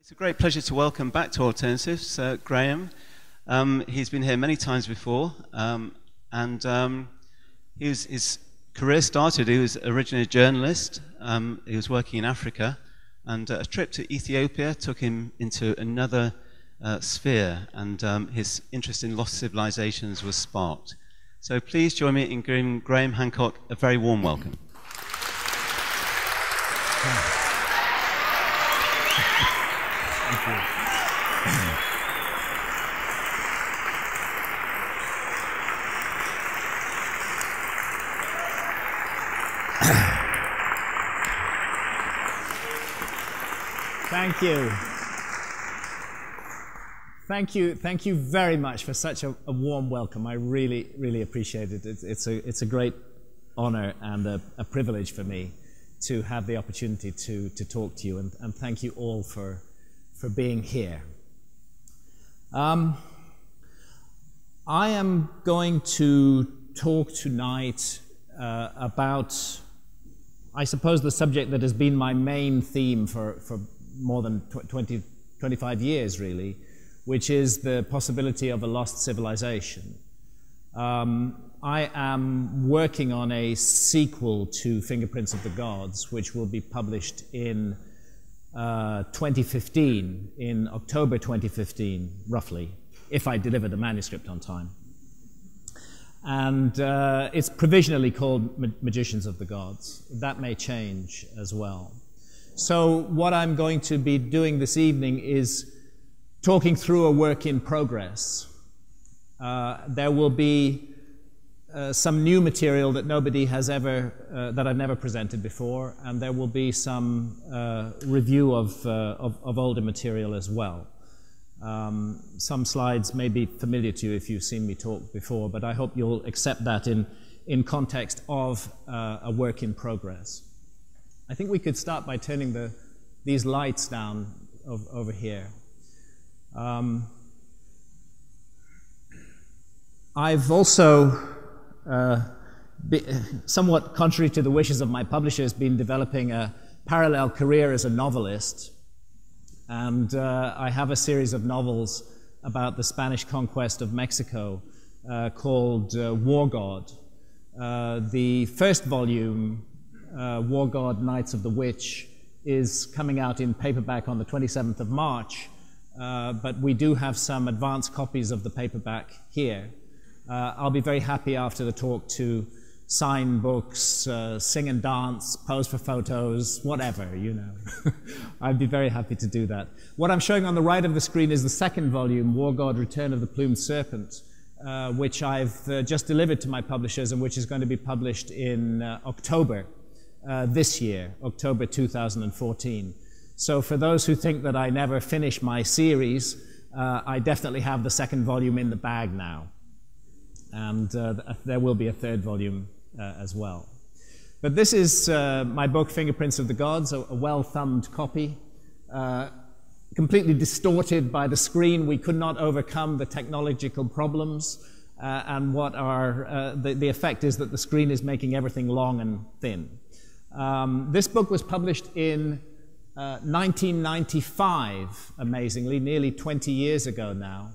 It's a great pleasure to welcome back to Alternatives Graham. He's been here many times before, his career started. He was originally a journalist. He was working in Africa, and a trip to Ethiopia took him into another sphere, and his interest in lost civilizations was sparked. So please join me in giving Graham Hancock a very warm welcome. Thank you. Thank you. Thank you very much for such a warm welcome. I really appreciate it. It's a great honor and a privilege for me to have the opportunity to talk to you, and thank you all for being here. I am going to talk tonight about, I suppose, the subject that has been my main theme for more than 25 years, really, which is the possibility of a lost civilization. I am working on a sequel to Fingerprints of the Gods, which will be published in 2015, in October 2015, roughly, if I deliver the manuscript on time. And it's provisionally called Magicians of the Gods. That may change as well. So what I'm going to be doing this evening is talking through a work in progress. There will be some new material that nobody has ever, that I've never presented before, and there will be some review of older material as well. Some slides may be familiar to you if you've seen me talk before, but I hope you'll accept that in context of a work in progress. I think we could start by turning these lights down over here. I've also, somewhat contrary to the wishes of my publishers, been developing a parallel career as a novelist. And I have a series of novels about the Spanish conquest of Mexico called War God. The first volume, War God, Knights of the Witch, is coming out in paperback on the 27th of March, but we do have some advanced copies of the paperback here. I'll be very happy after the talk to sign books, sing and dance, pose for photos, whatever, you know. I'd be very happy to do that. What I'm showing on the right of the screen is the second volume, War God, Return of the Plumed Serpent, which I've just delivered to my publishers and which is going to be published in October this year, October 2014. So for those who think that I never finish my series, I definitely have the second volume in the bag now. And there will be a third volume as well. But this is my book, Fingerprints of the Gods, a well-thumbed copy, completely distorted by the screen. We could not overcome the technological problems, and what are the effect is that the screen is making everything long and thin. This book was published in 1995, amazingly, nearly 20 years ago now.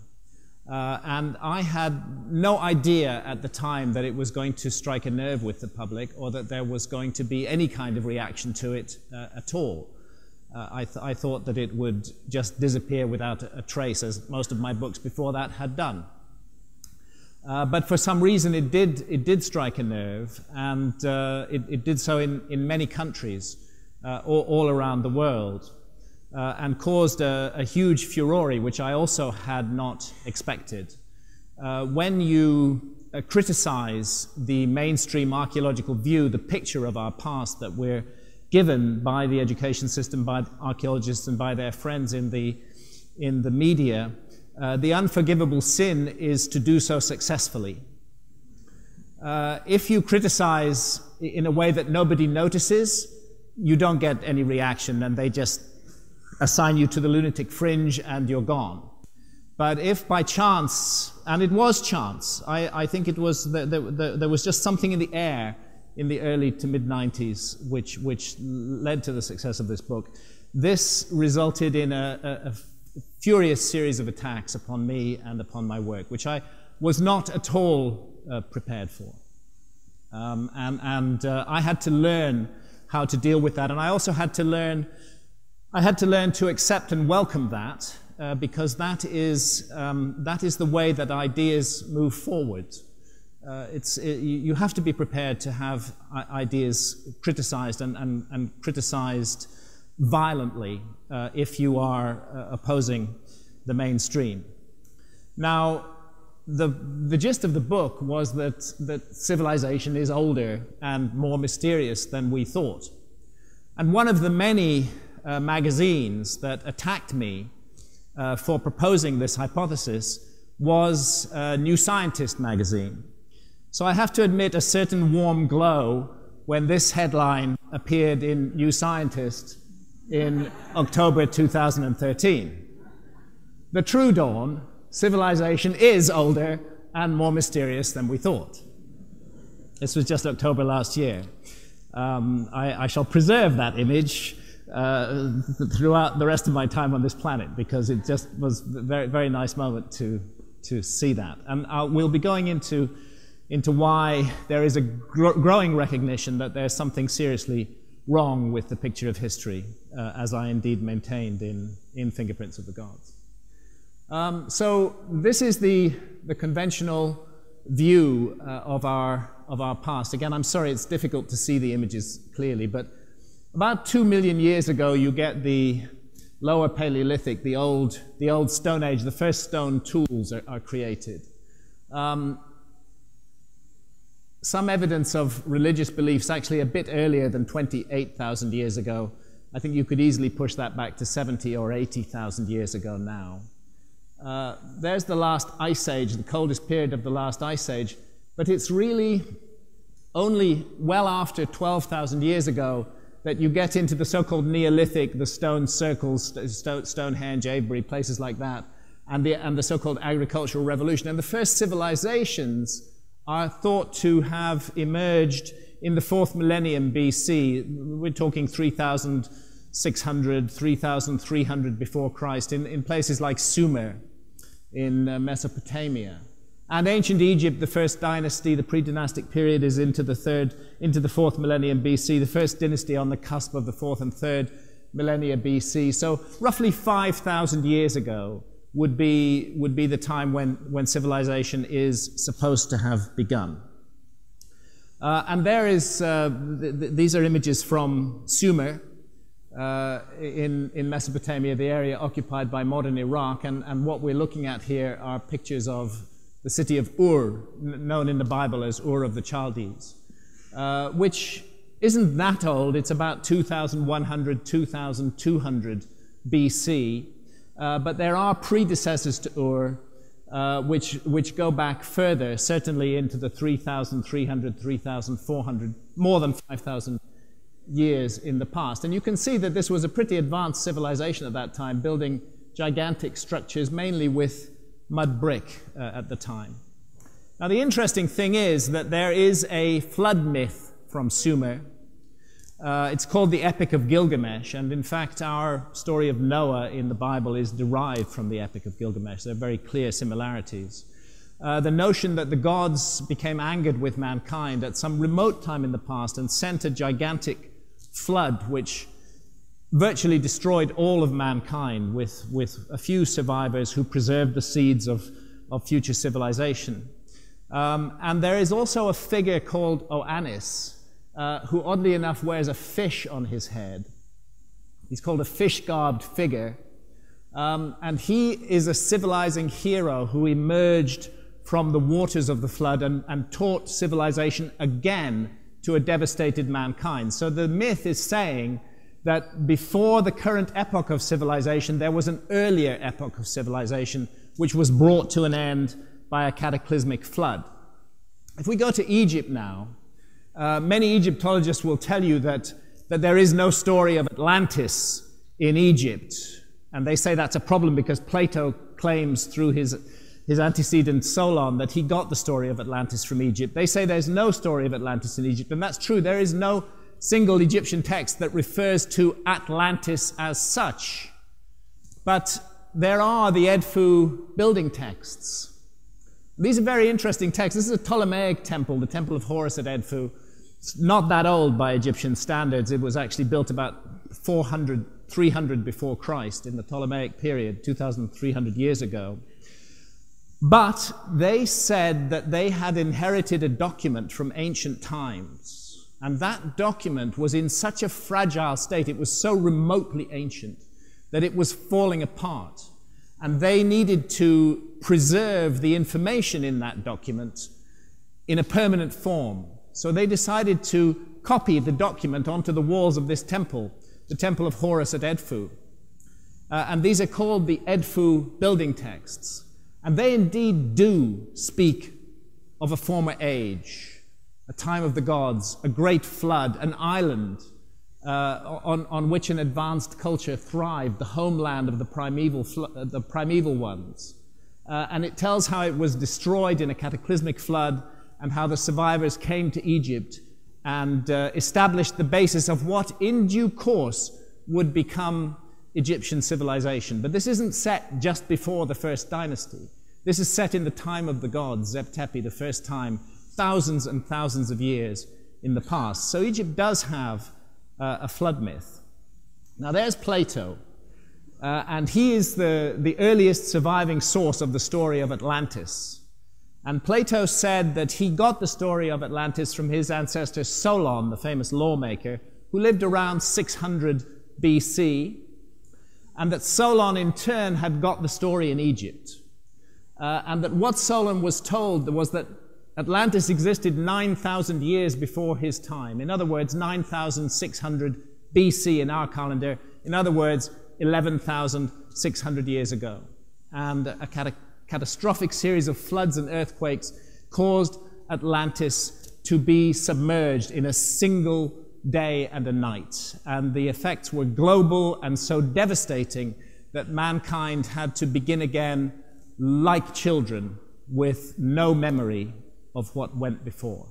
And I had no idea at the time that it was going to strike a nerve with the public, or that there was going to be any kind of reaction to it at all. I thought that it would just disappear without a trace, as most of my books before that had done. But for some reason it did strike a nerve, and it did so in many countries all around the world. And caused a huge furore, which I also had not expected. When you criticize the mainstream archaeological view, the picture of our past that we're given by the education system, by archaeologists and by their friends in the media, the unforgivable sin is to do so successfully. If you criticize in a way that nobody notices, you don't get any reaction, and they just assign you to the lunatic fringe and you're gone. But if by chance, and it was chance, I think it was, there was just something in the air in the early to mid-90s which led to the success of this book. this resulted in a furious series of attacks upon me and upon my work, which I was not at all prepared for. I had to learn how to deal with that, and I also had to learn to accept and welcome that, because that is the way that ideas move forward. You have to be prepared to have ideas criticized and criticized violently if you are opposing the mainstream. Now, the gist of the book was that civilization is older and more mysterious than we thought. And one of the many magazines that attacked me for proposing this hypothesis was New Scientist magazine. So I have to admit a certain warm glow when this headline appeared in New Scientist in October 2013. The true dawn: civilization is older and more mysterious than we thought. This was just October last year. I shall preserve that image throughout the rest of my time on this planet, because it just was a very, very nice moment to see that. And we'll be going into why there is a growing recognition that there's something seriously wrong with the picture of history, as I indeed maintained in Fingerprints of the Gods. So this is the conventional view of our past. Again, I'm sorry it's difficult to see the images clearly, but about 2 million years ago you get the Lower Paleolithic, the old Stone Age. The first stone tools are created. Some evidence of religious beliefs actually a bit earlier than 28,000 years ago. I think you could easily push that back to 70 or 80,000 years ago now. There's the last ice age, the coldest period of the last ice age, but it's really only well after 12,000 years ago that you get into the so-called Neolithic, the stone circles, Stonehenge, Avebury, places like that, and the so-called agricultural revolution. And the first civilizations are thought to have emerged in the 4th millennium BC. We're talking 3,600, 3,300 before Christ, in places like Sumer, in Mesopotamia. And ancient Egypt, the first dynasty, the pre-dynastic period, is into the 4th millennium BC, the first dynasty on the cusp of the 4th and 3rd millennia BC. So roughly 5,000 years ago would be the time when civilization is supposed to have begun. And there is, these are images from Sumer in Mesopotamia, the area occupied by modern Iraq, and what we're looking at here are pictures of the city of Ur, known in the Bible as Ur of the Chaldees, which isn't that old. It's about 2,100, 2,200 BC. But there are predecessors to Ur, which go back further, certainly into the 3,300, 3,400, more than 5,000 years in the past. And you can see that this was a pretty advanced civilization at that time, building gigantic structures, mainly with mud brick at the time. Now, the interesting thing is that there is a flood myth from Sumer. It's called the Epic of Gilgamesh, and in fact our story of Noah in the Bible is derived from the Epic of Gilgamesh. There are very clear similarities. The notion that the gods became angered with mankind at some remote time in the past and sent a gigantic flood which virtually destroyed all of mankind, with a few survivors who preserved the seeds of future civilization. And there is also a figure called Oannes, who oddly enough wears a fish on his head. He's called a fish-garbed figure. And he is a civilizing hero who emerged from the waters of the flood and taught civilization again to a devastated mankind. So the myth is saying that before the current epoch of civilization, there was an earlier epoch of civilization which was brought to an end by a cataclysmic flood. If we go to Egypt now, many Egyptologists will tell you that there is no story of Atlantis in Egypt. And they say that's a problem because Plato claims through his antecedent Solon that he got the story of Atlantis from Egypt. They say there's no story of Atlantis in Egypt, and that's true. There is no single Egyptian text that refers to Atlantis as such. But there are the Edfu building texts. These are very interesting texts. This is a Ptolemaic temple, the Temple of Horus at Edfu. It's not that old by Egyptian standards. It was actually built about 300 before Christ in the Ptolemaic period, 2,300 years ago. But they said that they had inherited a document from ancient times. And that document was in such a fragile state, it was so remotely ancient, that it was falling apart. And they needed to preserve the information in that document in a permanent form. So they decided to copy the document onto the walls of this temple, the Temple of Horus at Edfu. And these are called the Edfu building texts. And they indeed do speak of a former age, a time of the gods, a great flood, an island on which an advanced culture thrived, the homeland of the primeval ones. And it tells how it was destroyed in a cataclysmic flood and how the survivors came to Egypt and established the basis of what in due course would become Egyptian civilization. But this isn't set just before the first dynasty. This is set in the time of the gods, Zeb Tepi, the first time, thousands and thousands of years in the past. So Egypt does have a flood myth. Now there's Plato, and he is the earliest surviving source of the story of Atlantis. And Plato said that he got the story of Atlantis from his ancestor Solon, the famous lawmaker, who lived around 600 BC, and that Solon in turn had got the story in Egypt. And that what Solon was told was that Atlantis existed 9,000 years before his time. In other words, 9,600 BC in our calendar. In other words, 11,600 years ago. And a catastrophic series of floods and earthquakes caused Atlantis to be submerged in a single day and a night. And the effects were global and so devastating that mankind had to begin again like children with no memory of what went before.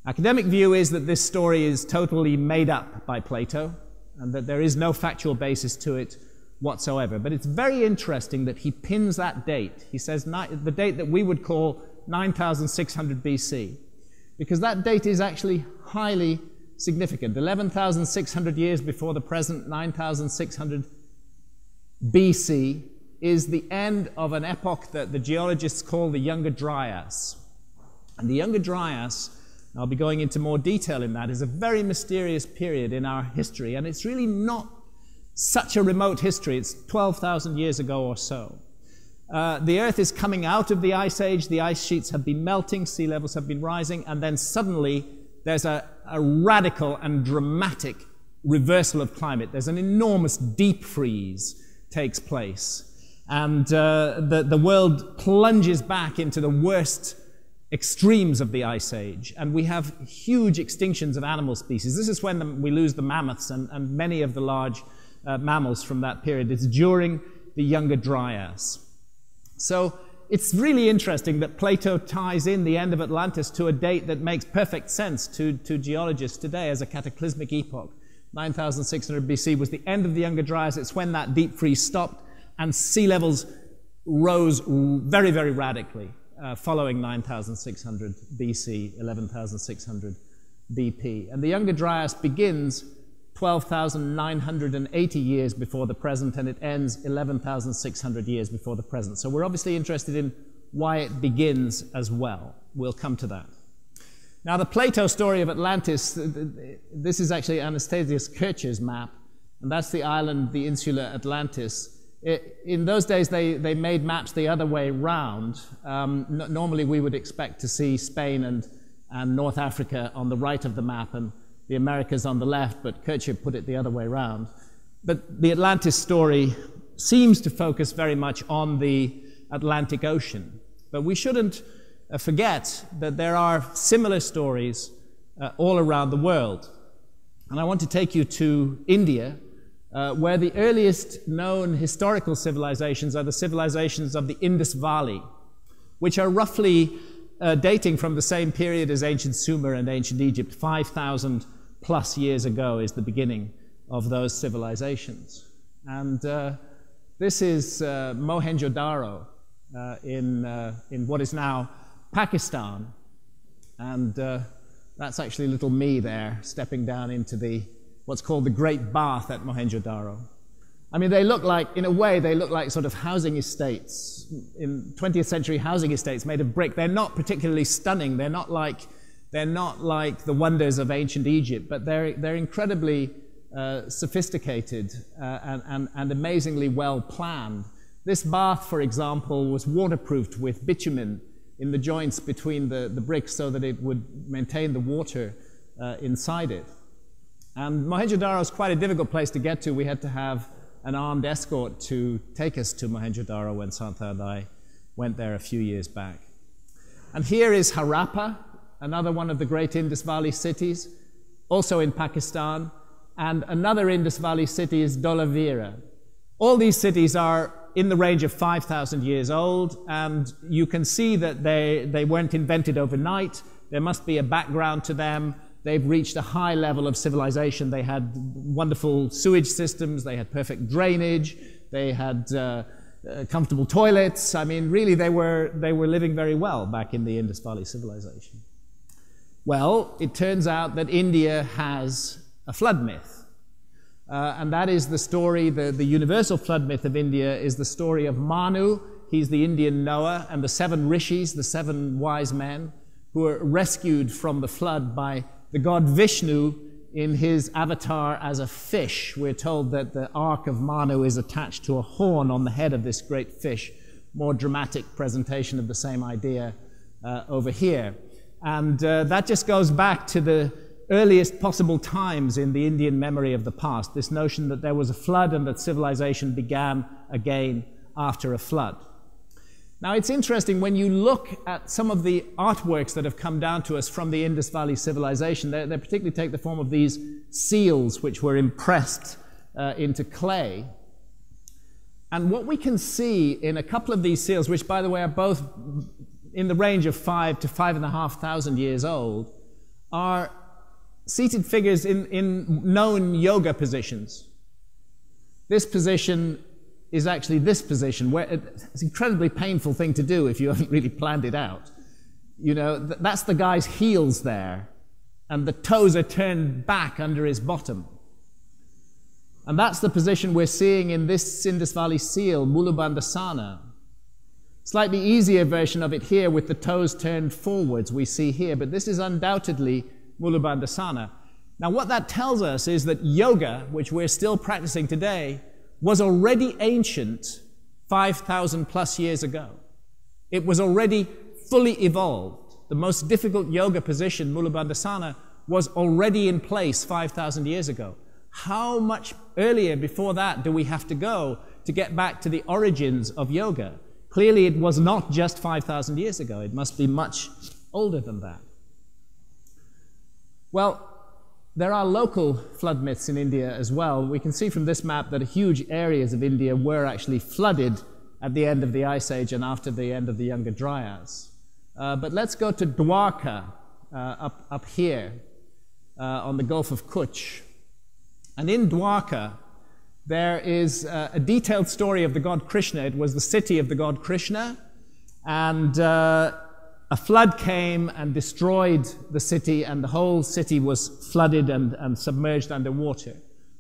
Academic view is that this story is totally made up by Plato and that there is no factual basis to it whatsoever. But it's very interesting that he pins that date. He says the date that we would call 9,600 BC, because that date is actually highly significant. 11,600 years before the present, 9,600 BC, is the end of an epoch that the geologists call the Younger Dryas. And the Younger Dryas, and I'll be going into more detail in that, is a very mysterious period in our history, and it's really not such a remote history. It's 12,000 years ago or so. The Earth is coming out of the Ice Age, the ice sheets have been melting, sea levels have been rising, and then suddenly there's a radical and dramatic reversal of climate. There's an enormous deep freeze takes place. And the world plunges back into the worst extremes of the Ice Age. And we have huge extinctions of animal species. This is when we lose the mammoths and many of the large mammals from that period. It's during the Younger Dryas. So it's really interesting that Plato ties in the end of Atlantis to a date that makes perfect sense to geologists today as a cataclysmic epoch. 9,600 BC was the end of the Younger Dryas. It's when that deep freeze stopped and sea levels rose very, very radically following 9,600 BC, 11,600 BP. And the Younger Dryas begins 12,980 years before the present, and it ends 11,600 years before the present. So we're obviously interested in why it begins as well. We'll come to that. Now, the Plato story of Atlantis, this is actually Anastasius Kircher's map, and that's the island, the insula Atlantis. In those days, they made maps the other way round. Normally, we would expect to see Spain and North Africa on the right of the map and the Americas on the left, but Kircher put it the other way round. But the Atlantis story seems to focus very much on the Atlantic Ocean. But we shouldn't forget that there are similar stories all around the world. And I want to take you to India, where the earliest known historical civilizations are the civilizations of the Indus Valley, which are roughly dating from the same period as ancient Sumer and ancient Egypt. 5,000 plus years ago is the beginning of those civilizations. And this is Mohenjo-Daro in what is now Pakistan. And that's actually little me there, stepping down into what's called the Great Bath at Mohenjo-Daro. I mean, they look like, in a way, they look like sort of housing estates, in 20th century housing estates made of brick. They're not particularly stunning. They're not like the wonders of ancient Egypt, but they're incredibly sophisticated and amazingly well planned. This bath, for example, was waterproofed with bitumen in the joints between the bricks so that it would maintain the water inside it. And Mohenjo-Daro is quite a difficult place to get to. We had to have an armed escort to take us to Mohenjo-Daro when Santa and I went there a few years back. And here is Harappa, another one of the great Indus Valley cities, also in Pakistan, and another Indus Valley city is Dholavira. All these cities are in the range of 5,000 years old, and you can see that they weren't invented overnight. There must be a background to them. They've reached a high level of civilization. They had wonderful sewage systems. They had perfect drainage. They had comfortable toilets. I mean, really, they were living very well back in the Indus Valley civilization. Well, it turns out that India has a flood myth. And that is the story, the universal flood myth of India is the story of Manu. He's the Indian Noah, and the 7 rishis, the 7 wise men, who were rescued from the flood by the god Vishnu in his avatar as a fish. We're told that the Ark of Manu is attached to a horn on the head of this great fish. More dramatic presentation of the same idea over here. And that just goes back to the earliest possible times in the Indian memory of the past, this notion that there was a flood and that civilization began again after a flood. Now, it's interesting when you look at some of the artworks that have come down to us from the Indus Valley civilization. They particularly take the form of these seals which were impressed into clay. And what we can see in a couple of these seals, which, by the way, are both in the range of 5 to 5,500 years old, are seated figures in known yoga positions. This position is actually this position, where it's an incredibly painful thing to do if you haven't really planned it out. You know, that's the guy's heels there, and the toes are turned back under his bottom. And that's the position we're seeing in this Indus Valley seal, Mulubandhasana. Slightly easier version of it here with the toes turned forwards we see here, but this is undoubtedly Mulubandhasana. Now, what that tells us is that yoga, which we're still practicing today, was already ancient 5,000 plus years ago. It was already fully evolved. The most difficult yoga position, Mulubandhasana, was already in place 5,000 years ago. How much earlier before that do we have to go to get back to the origins of yoga? Clearly, it was not just 5,000 years ago. It must be much older than that. Well, there are local flood myths in India as well. We can see from this map that huge areas of India were actually flooded at the end of the Ice Age and after the end of the Younger Dryas. But let's go to Dwarka, up here, on the Gulf of Kutch. And in Dwarka, there is a detailed story of the god Krishna. It was the city of the god Krishna, and a flood came and destroyed the city, and the whole city was flooded and submerged underwater.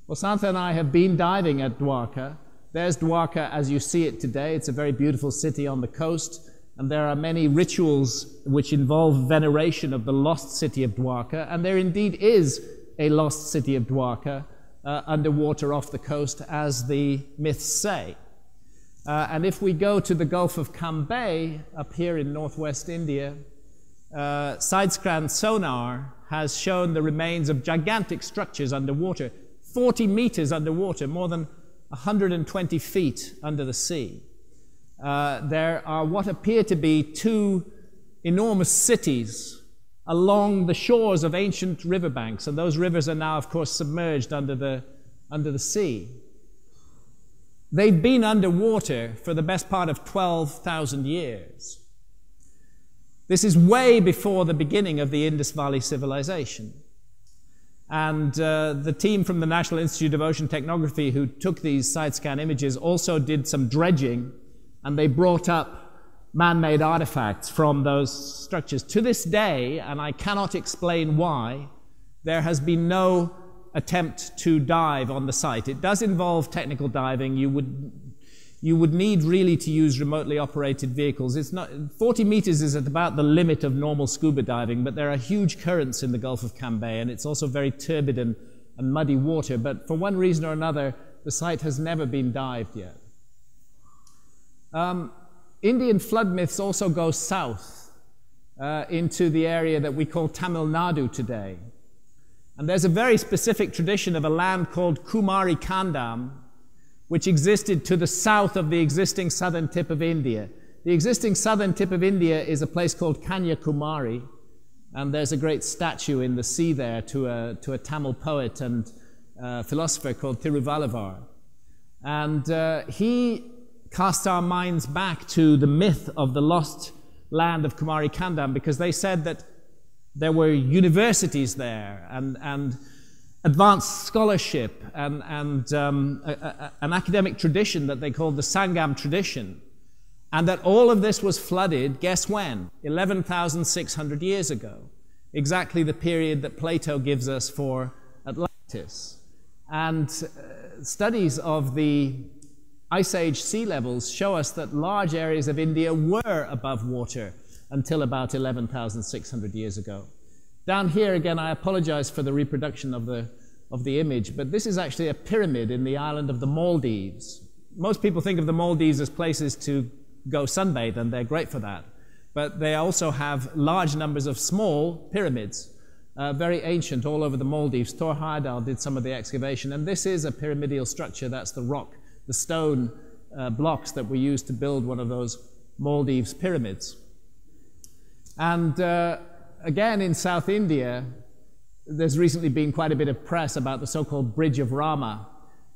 Well, Santa and I have been diving at Dwarka. There's Dwarka as you see it today. It's a very beautiful city on the coast, and there are many rituals which involve veneration of the lost city of Dwarka, and there indeed is a lost city of Dwarka underwater off the coast, as the myths say. And if we go to the Gulf of Cambay, up here in northwest India, side-scan sonar has shown the remains of gigantic structures underwater, 40 meters underwater, more than 120 feet under the sea. There are what appear to be 2 enormous cities along the shores of ancient riverbanks, and those rivers are now, of course, submerged under the sea. They've been underwater for the best part of 12,000 years. This is way before the beginning of the Indus Valley civilization. And the team from the National Institute of Oceanography who took these side scan images also did some dredging, and they brought up man-made artifacts from those structures. To this day, and I cannot explain why, there has been no attempt to dive on the site. It does involve technical diving. You would need really to use remotely operated vehicles. It's not, 40 meters is at about the limit of normal scuba diving, but there are huge currents in the Gulf of Cambay, and it's also very turbid and muddy water. But for one reason or another, the site has never been dived yet. Indian flood myths also go south into the area that we call Tamil Nadu today. And there's a very specific tradition of a land called Kumari Kandam, which existed to the south of the existing southern tip of India. The existing southern tip of India is a place called Kanyakumari, and there's a great statue in the sea there to a Tamil poet and philosopher called Thiruvalluvar. And he cast our minds back to the myth of the lost land of Kumari Kandam, because they said that there were universities there and advanced scholarship and an academic tradition that they called the Sangam tradition, and that all of this was flooded, guess when? 11,600 years ago, exactly the period that Plato gives us for Atlantis. And studies of the Ice Age sea levels show us that large areas of India were above water until about 11,600 years ago. Down here, again, I apologize for the reproduction of the image, but this is actually a pyramid in the island of the Maldives. Most people think of the Maldives as places to go sunbathe, and they're great for that. But they also have large numbers of small pyramids, very ancient, all over the Maldives. Thor Heyerdahl did some of the excavation, and this is a pyramidal structure. That's the rock, the stone blocks that were used to build one of those Maldives pyramids. And again, in South India, there's recently been quite a bit of press about the so-called Bridge of Rama,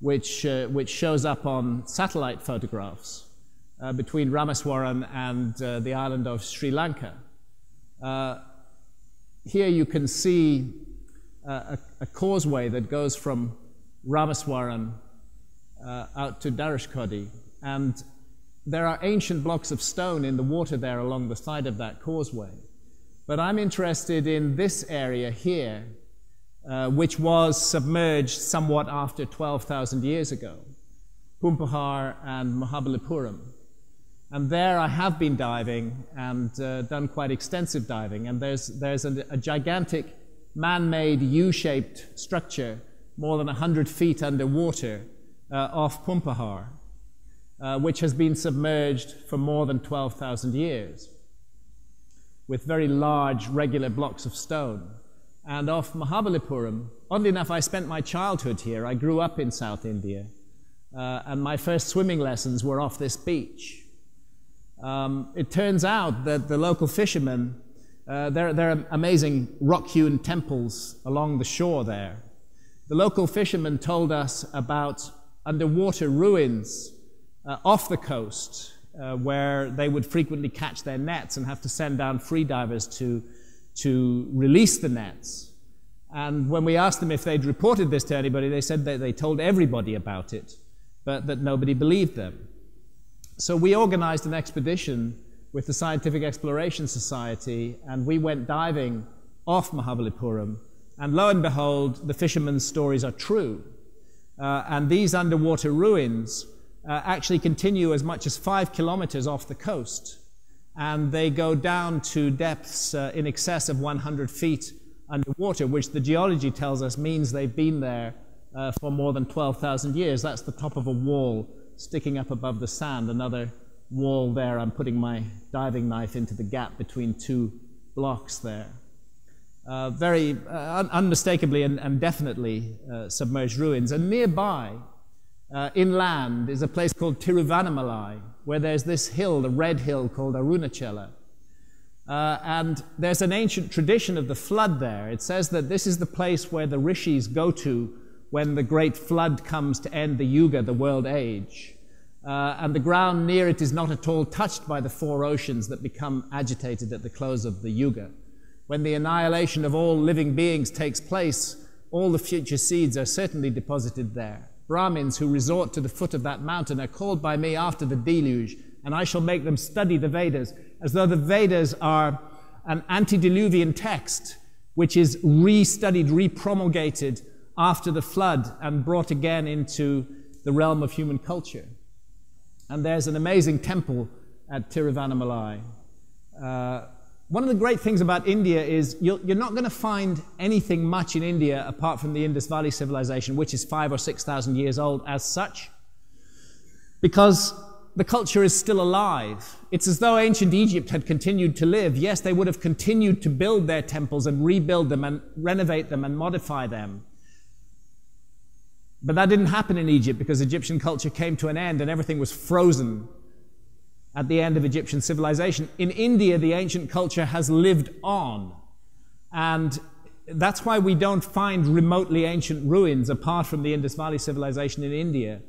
which shows up on satellite photographs between Ramaswaram and the island of Sri Lanka. Here you can see a causeway that goes from Ramaswaram out to Dhanushkodi, and there are ancient blocks of stone in the water there along the side of that causeway. But I'm interested in this area here, which was submerged somewhat after 12,000 years ago, Pumpahar and Mahabalipuram. And there I have been diving and done quite extensive diving, and there's a gigantic man-made U-shaped structure more than 100 feet underwater off Pumpahar, which has been submerged for more than 12,000 years, with very large regular blocks of stone. And off Mahabalipuram, oddly enough, I spent my childhood here. I grew up in South India, and my first swimming lessons were off this beach. It turns out that the local fishermen, there are amazing rock-hewn temples along the shore there. The local fishermen told us about underwater ruins off the coast, where they would frequently catch their nets and have to send down free divers to release the nets. And when we asked them if they'd reported this to anybody, they said that they told everybody about it, but that nobody believed them. So we organized an expedition with the Scientific Exploration Society, and we went diving off Mahabalipuram, and lo and behold, the fishermen's stories are true. And these underwater ruins actually continue as much as 5 kilometers off the coast, and they go down to depths in excess of 100 feet underwater, which the geology tells us means they've been there for more than 12,000 years. That's the top of a wall sticking up above the sand, another wall there. I'm putting my diving knife into the gap between two blocks there. Very unmistakably and definitely submerged ruins. And nearby, inland, is a place called Tiruvannamalai, where there's this hill, the red hill called Arunachala. And there's an ancient tradition of the flood there. It says that this is the place where the rishis go to when the great flood comes to end the yuga, the world age. and the ground near it is not at all touched by the four oceans that become agitated at the close of the Yuga. When the annihilation of all living beings takes place, all the future seeds are certainly deposited there. Brahmins who resort to the foot of that mountain are called by me after the deluge, and I shall make them study the Vedas, as though the Vedas are an antediluvian text which is re-studied, re-promulgated after the flood and brought again into the realm of human culture. And there's an amazing temple at Tiruvannamalai. One of the great things about India is you're not going to find anything much in India apart from the Indus Valley civilization, which is 5,000 or 6,000 years old as such, because the culture is still alive. It's as though ancient Egypt had continued to live. Yes, they would have continued to build their temples and rebuild them and renovate them and modify them. But that didn't happen in Egypt because Egyptian culture came to an end and everything was frozen at the end of Egyptian civilization. In India, the ancient culture has lived on. And that's why we don't find remotely ancient ruins apart from the Indus Valley civilization in India,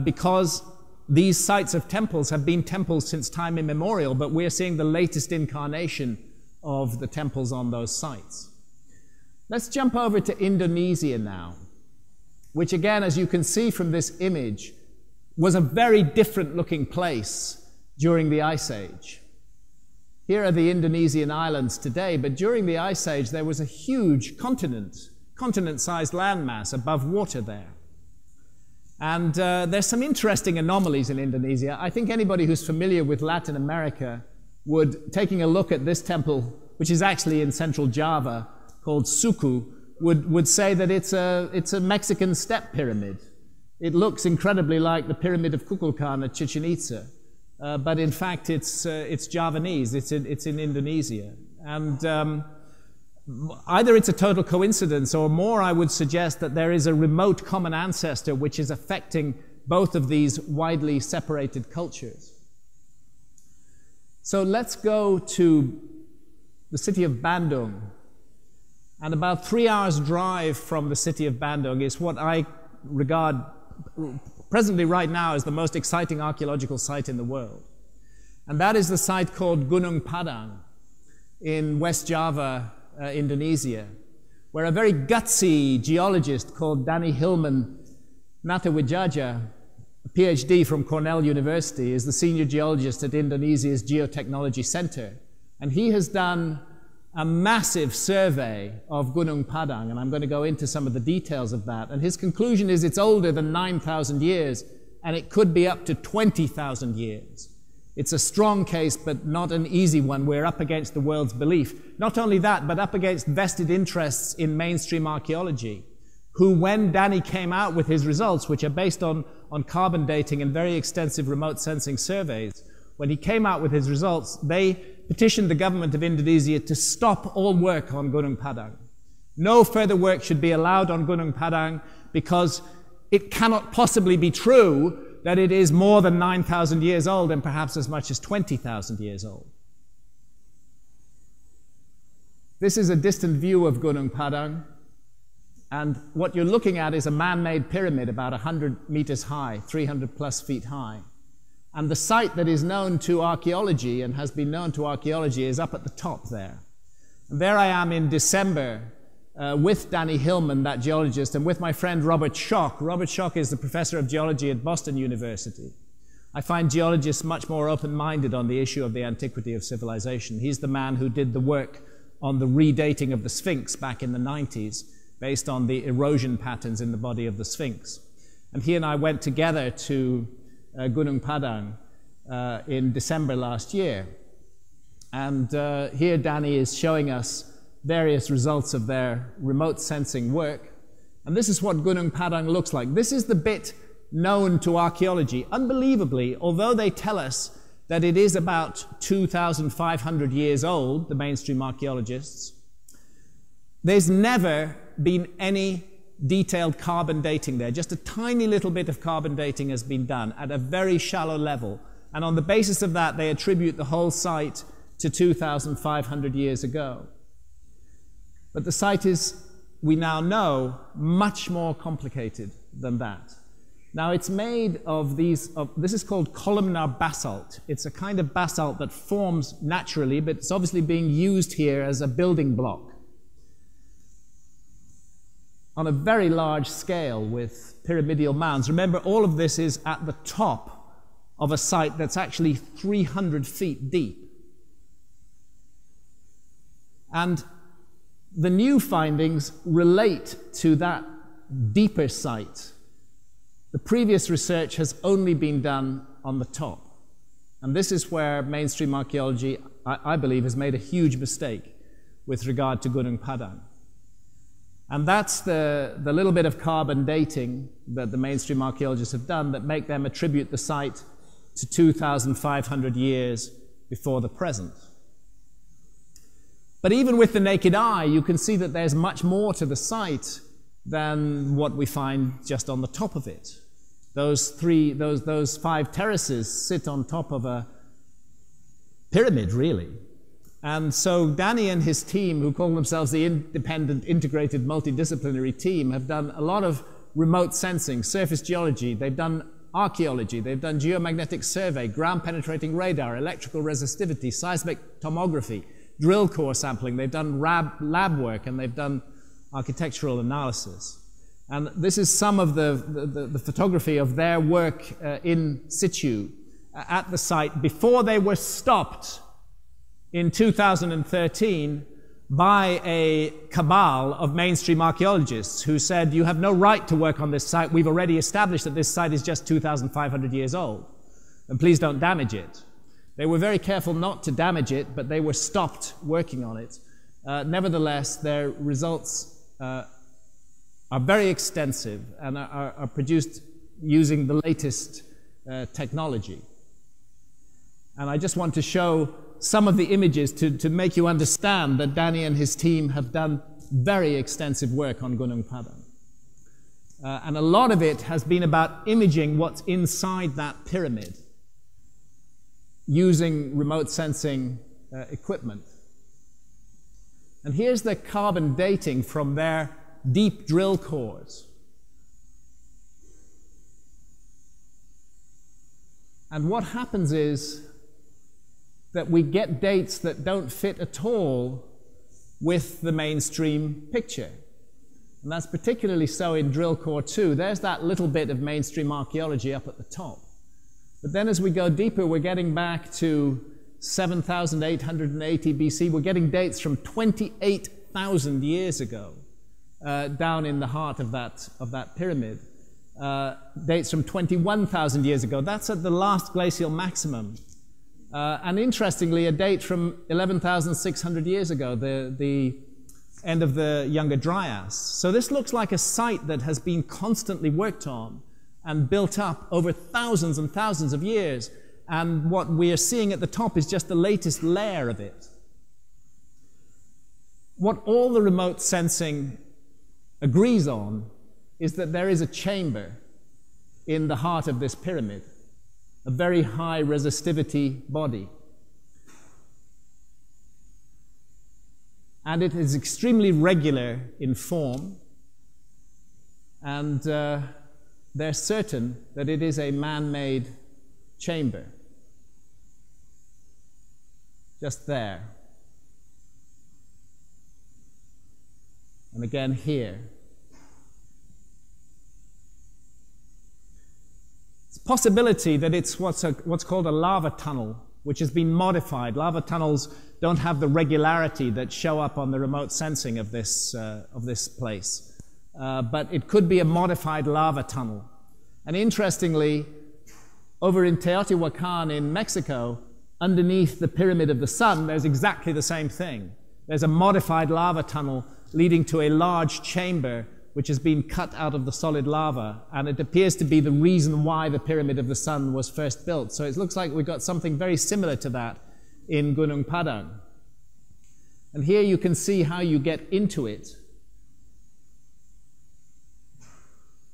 because these sites of temples have been temples since time immemorial, but we're seeing the latest incarnation of the temples on those sites. Let's jump over to Indonesia now, which again, as you can see from this image, was a very different looking place during the Ice Age. Here are the Indonesian islands today, but during the Ice Age there was a huge continent-sized landmass above water there. And there's some interesting anomalies in Indonesia. I think anybody who's familiar with Latin America would, taking a look at this temple, which is actually in central Java, called Suku, would say that it's a Mexican step pyramid. It looks incredibly like the pyramid of Kukulkan at Chichen Itza, but in fact it's Javanese, it's in Indonesia. And either it's a total coincidence, or more, I would suggest that there is a remote common ancestor which is affecting both of these widely separated cultures. So let's go to the city of Bandung. And about 3 hours' drive from the city of Bandung is what I regard presently right now as the most exciting archaeological site in the world. And that is the site called Gunung Padang in West Java, Indonesia, where a very gutsy geologist called Danny Hillman Natawijaja, a PhD from Cornell University, is the senior geologist at Indonesia's Geotechnology Center. And he has done a massive survey of Gunung Padang, and I'm going to go into some of the details of that. And his conclusion is it's older than 9,000 years, and it could be up to 20,000 years. It's a strong case, but not an easy one. We're up against the world's belief. Not only that, but up against vested interests in mainstream archaeology, who, when Danny came out with his results, which are based on carbon dating and very extensive remote sensing surveys, when he came out with his results, they petitioned the government of Indonesia to stop all work on Gunung Padang. No further work should be allowed on Gunung Padang because it cannot possibly be true that it is more than 9,000 years old and perhaps as much as 20,000 years old. This is a distant view of Gunung Padang, and what you're looking at is a man-made pyramid about 100 meters high, 300 plus feet high. And the site that is known to archaeology and has been known to archaeology is up at the top there. And there I am in December with Danny Hillman, that geologist, and with my friend Robert Schoch. Robert Schoch is the professor of geology at Boston University. I find geologists much more open-minded on the issue of the antiquity of civilization. He's the man who did the work on the redating of the Sphinx back in the 90s, based on the erosion patterns in the body of the Sphinx. And he and I went together to Gunung Padang in December last year. And here Danny is showing us various results of their remote sensing work. And this is what Gunung Padang looks like. This is the bit known to archaeology. Unbelievably, although they tell us that it is about 2,500 years old, the mainstream archaeologists, there's never been any detailed carbon dating there. Just a tiny little bit of carbon dating has been done at a very shallow level. And on the basis of that, they attribute the whole site to 2,500 years ago. But the site is, we now know, much more complicated than that. Now, it's made of this is called columnar basalt. It's a kind of basalt that forms naturally, but it's obviously being used here as a building block on a very large scale with pyramidal mounds. Remember, all of this is at the top of a site that's actually 300 feet deep. And the new findings relate to that deeper site. The previous research has only been done on the top. And this is where mainstream archaeology, I believe, has made a huge mistake with regard to Gunung Padang. And that's the little bit of carbon dating that the mainstream archaeologists have done that make them attribute the site to 2,500 years before the present. But even with the naked eye, you can see that there's much more to the site than what we find just on the top of it. Those 5 terraces sit on top of a pyramid, really. And so Danny and his team, who call themselves the Independent Integrated Multidisciplinary Team, have done a lot of remote sensing, surface geology, they've done archaeology, they've done geomagnetic survey, ground-penetrating radar, electrical resistivity, seismic tomography, drill core sampling, they've done lab work, and they've done architectural analysis. And this is some of the photography of their work in situ at the site before they were stopped in 2013 by a cabal of mainstream archaeologists who said, you have no right to work on this site. We've already established that this site is just 2,500 years old, and please don't damage it. They were very careful not to damage it, but they were stopped working on it. Nevertheless, their results are very extensive and are produced using the latest technology. And I just want to show some of the images to make you understand that Danny and his team have done very extensive work on Gunung Padang. And a lot of it has been about imaging what's inside that pyramid using remote sensing equipment. And here's the carbon dating from their deep drill cores. And what happens is that we get dates that don't fit at all with the mainstream picture. And that's particularly so in drill core 2. There's that little bit of mainstream archaeology up at the top. But then as we go deeper, we're getting back to 7,880 BC. We're getting dates from 28,000 years ago, down in the heart of that pyramid. Dates from 21,000 years ago. That's at the last glacial maximum. And interestingly, a date from 11,600 years ago, the end of the Younger Dryas. So this looks like a site that has been constantly worked on and built up over thousands and thousands of years. And what we are seeing at the top is just the latest layer of it. What all the remote sensing agrees on is that there is a chamber in the heart of this pyramid, a very high resistivity body. And it is extremely regular in form, and they're certain that it is a man-made chamber. Just there. And again here. It's a possibility that it's what's called a lava tunnel, which has been modified. Lava tunnels don't have the regularity that show up on the remote sensing of this place. But it could be a modified lava tunnel. And interestingly, over in Teotihuacan in Mexico, underneath the Pyramid of the Sun, there's exactly the same thing. There's a modified lava tunnel leading to a large chamber which has been cut out of the solid lava, and it appears to be the reason why the Pyramid of the Sun was first built. So it looks like we've got something very similar to that in Gunung Padang. And here you can see how you get into it.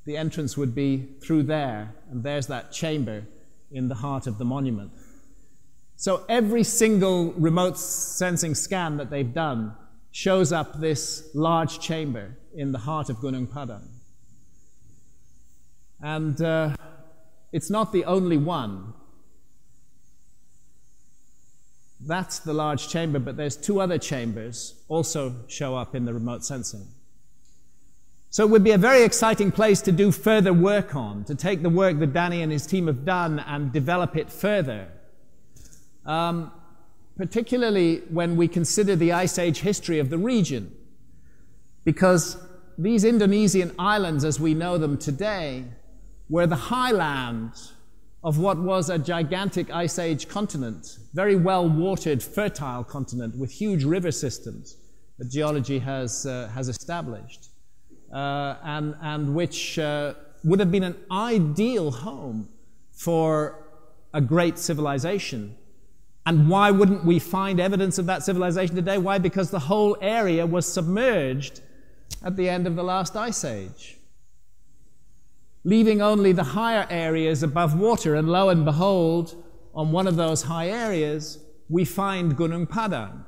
The entrance would be through there, and there's that chamber in the heart of the monument. So every single remote sensing scan that they've done shows up this large chamber in the heart of Gunung Padang. And it's not the only one. That's the large chamber, but there's two other chambers also show up in the remote sensing. So it would be a very exciting place to do further work on, to take the work that Danny and his team have done and develop it further. Particularly when we consider the Ice Age history of the region. Because these Indonesian islands, as we know them today, were the highland of what was a gigantic Ice Age continent, very well-watered, fertile continent with huge river systems that geology has established, and which would have been an ideal home for a great civilization. And why wouldn't we find evidence of that civilization today? Why? Because the whole area was submerged at the end of the last Ice Age, leaving only the higher areas above water. And lo and behold, on one of those high areas, we find Gunung Padang.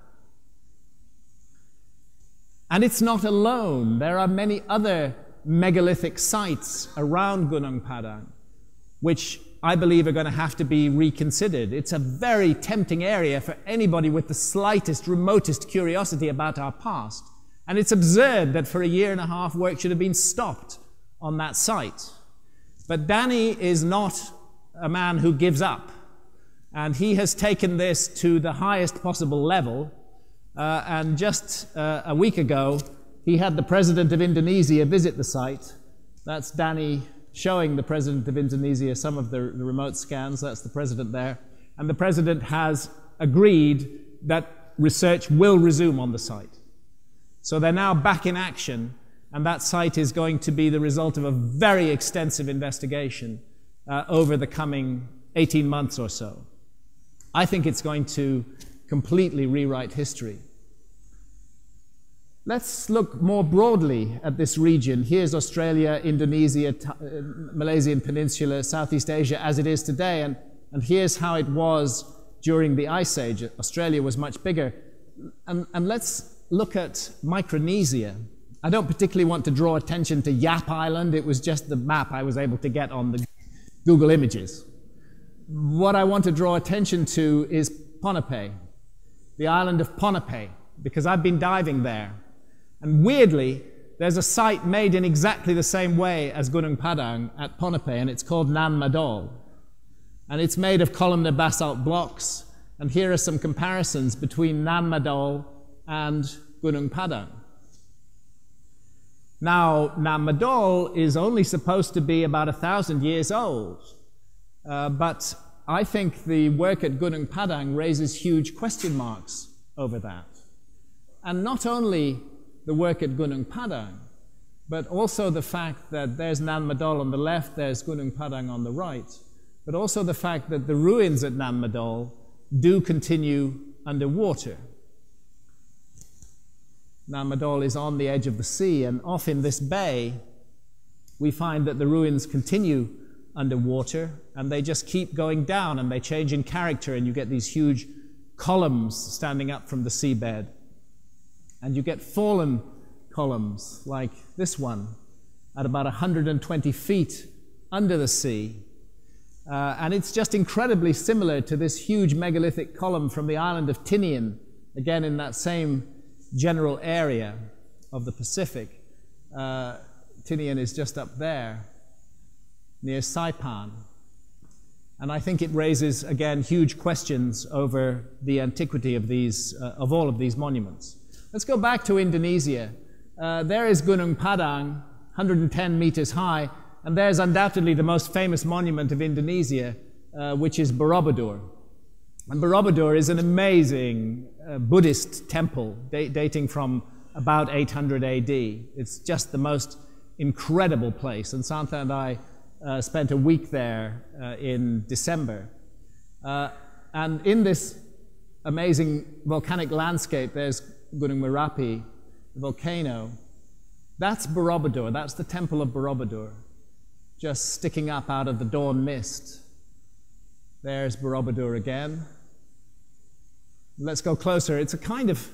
And it's not alone. There are many other megalithic sites around Gunung Padang, which I believe are going to have to be reconsidered. It's a very tempting area for anybody with the slightest, remotest curiosity about our past. And it's absurd that for a year and a half work should have been stopped on that site. But Danny is not a man who gives up. And he has taken this to the highest possible level. And just a week ago, he had the President of Indonesia visit the site. That's Danny showing the President of Indonesia some of the remote scans. That's the President there. And the President has agreed that research will resume on the site. So they're now back in action, and that site is going to be the result of a very extensive investigation over the coming 18 months or so. I think it's going to completely rewrite history. Let's look more broadly at this region. Here's Australia, Indonesia, Malaysian Peninsula, Southeast Asia as it is today, and here's how it was during the Ice Age. Australia was much bigger. And let's look at Micronesia. I don't particularly want to draw attention to Yap Island. It was just the map I was able to get on the Google Images. What I want to draw attention to is Ponape, the island of Ponape, because I've been diving there. And weirdly, there's a site made in exactly the same way as Gunung Padang at Ponape, and it's called Nan Madol. And it's made of columnar basalt blocks. And here are some comparisons between Nan Madol and Gunung Padang. Now, Nan Madol is only supposed to be about 1,000 years old, but I think the work at Gunung Padang raises huge question marks over that. And not only the work at Gunung Padang, but also the fact that there's Nan Madol on the left, there's Gunung Padang on the right, but also the fact that the ruins at Nan Madol do continue underwater. Nan Madol is on the edge of the sea, and off in this bay, we find that the ruins continue underwater, and they just keep going down, and they change in character, and you get these huge columns standing up from the seabed. And you get fallen columns, like this one, at about 120 feet under the sea. And it's just incredibly similar to this huge megalithic column from the island of Tinian, again in that same general area of the Pacific. Tinian is just up there, near Saipan. And I think it raises, again, huge questions over the antiquity of these, of all of these monuments. Let's go back to Indonesia. There is Gunung Padang, 110 meters high, and there's undoubtedly the most famous monument of Indonesia, which is Borobudur. And Borobudur is an amazing Buddhist temple dating from about 800 AD. It's just the most incredible place. And Santa and I spent a week there in December. And in this amazing volcanic landscape, there's Gunung Merapi, the volcano. That's Borobudur. That's the temple of Borobudur, just sticking up out of the dawn mist. There's Borobudur again. Let's go closer. It's a kind of,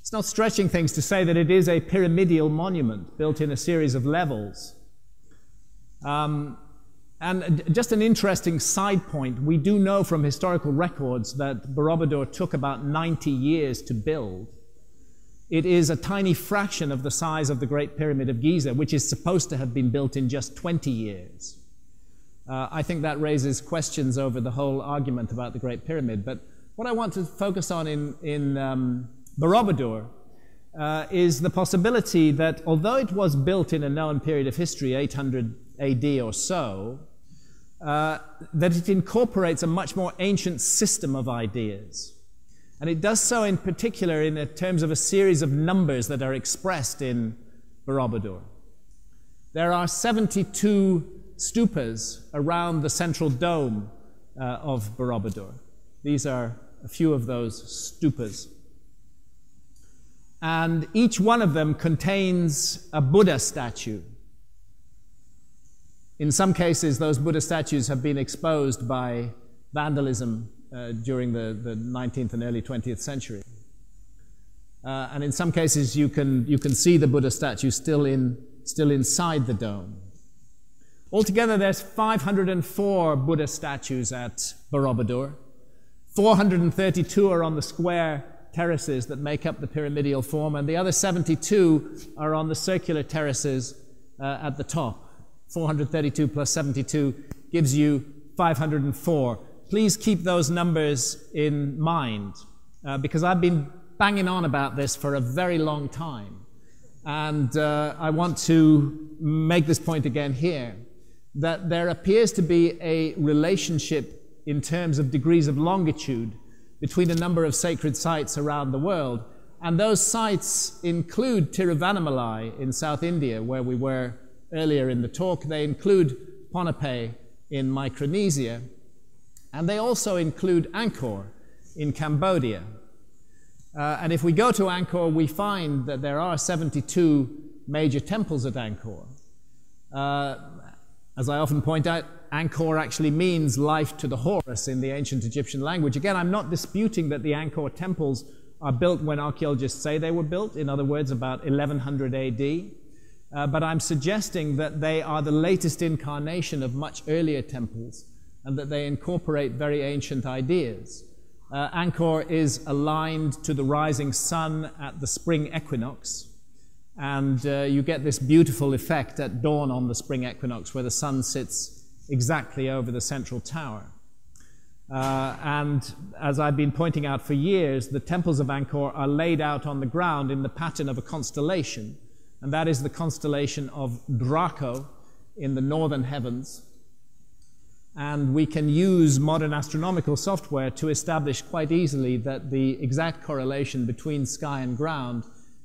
it's not stretching things to say that it is a pyramidal monument built in a series of levels. And just an interesting side point, we do know from historical records that Borobudur took about 90 years to build. It is a tiny fraction of the size of the Great Pyramid of Giza, which is supposed to have been built in just 20 years. I think that raises questions over the whole argument about the Great Pyramid. But what I want to focus on in Borobudur is the possibility that although it was built in a known period of history, 800 AD or so, that it incorporates a much more ancient system of ideas. And it does so in particular in terms of a series of numbers that are expressed in Borobudur. There are 72 stupas around the central dome of Borobudur. These are a few of those stupas. And each one of them contains a Buddha statue. In some cases, those Buddha statues have been exposed by vandalism during the 19th and early 20th century. And in some cases, you can see the Buddha statue still inside the dome. Altogether, there's 504 Buddha statues at Borobudur. 432 are on the square terraces that make up the pyramidal form, and the other 72 are on the circular terraces at the top. 432 plus 72 gives you 504. Please keep those numbers in mind, because I've been banging on about this for a very long time. And I want to make this point again here, that there appears to be a relationship in terms of degrees of longitude between a number of sacred sites around the world. And those sites include Tiruvannamalai in South India, where we were earlier in the talk. They include Ponape in Micronesia. And they also include Angkor in Cambodia. And if we go to Angkor, we find that there are 72 major temples at Angkor. As I often point out, Angkor actually means life to the Horus in the ancient Egyptian language. Again, I'm not disputing that the Angkor temples are built when archaeologists say they were built, in other words, about 1100 AD. But I'm suggesting that they are the latest incarnation of much earlier temples, and that they incorporate very ancient ideas. Angkor is aligned to the rising sun at the spring equinox, and you get this beautiful effect at dawn on the spring equinox where the sun sits exactly over the central tower. And as I've been pointing out for years, the temples of Angkor are laid out on the ground in the pattern of a constellation, and that is the constellation of Draco in the northern heavens. And we can use modern astronomical software to establish quite easily that the exact correlation between sky and ground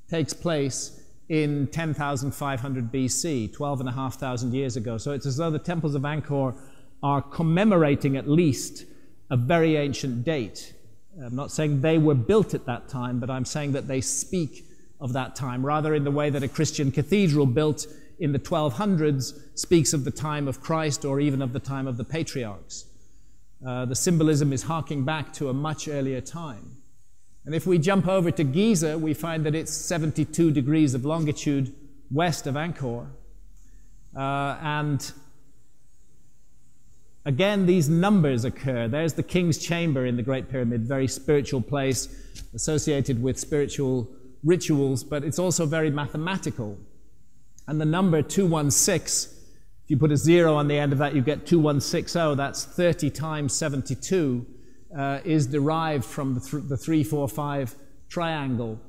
takes place in 10,500 BC, 12,500 years ago. So it's as though the temples of Angkor are commemorating at least a very ancient date. I'm not saying they were built at that time, but I'm saying that they speak of that time, rather in the way that a Christian cathedral built in the 1200s speaks of the time of Christ or even of the time of the patriarchs. The symbolism is harking back to a much earlier time. And if we jump over to Giza, we find that it's 72 degrees of longitude west of Angkor. And again, these numbers occur. There's the King's Chamber in the Great Pyramid, very spiritual place associated with spiritual rituals, but it's also very mathematical. And the number 216, if you put a 0 on the end of that, you get 2160. That's 30 times 72, is derived from the 3-4-5 triangle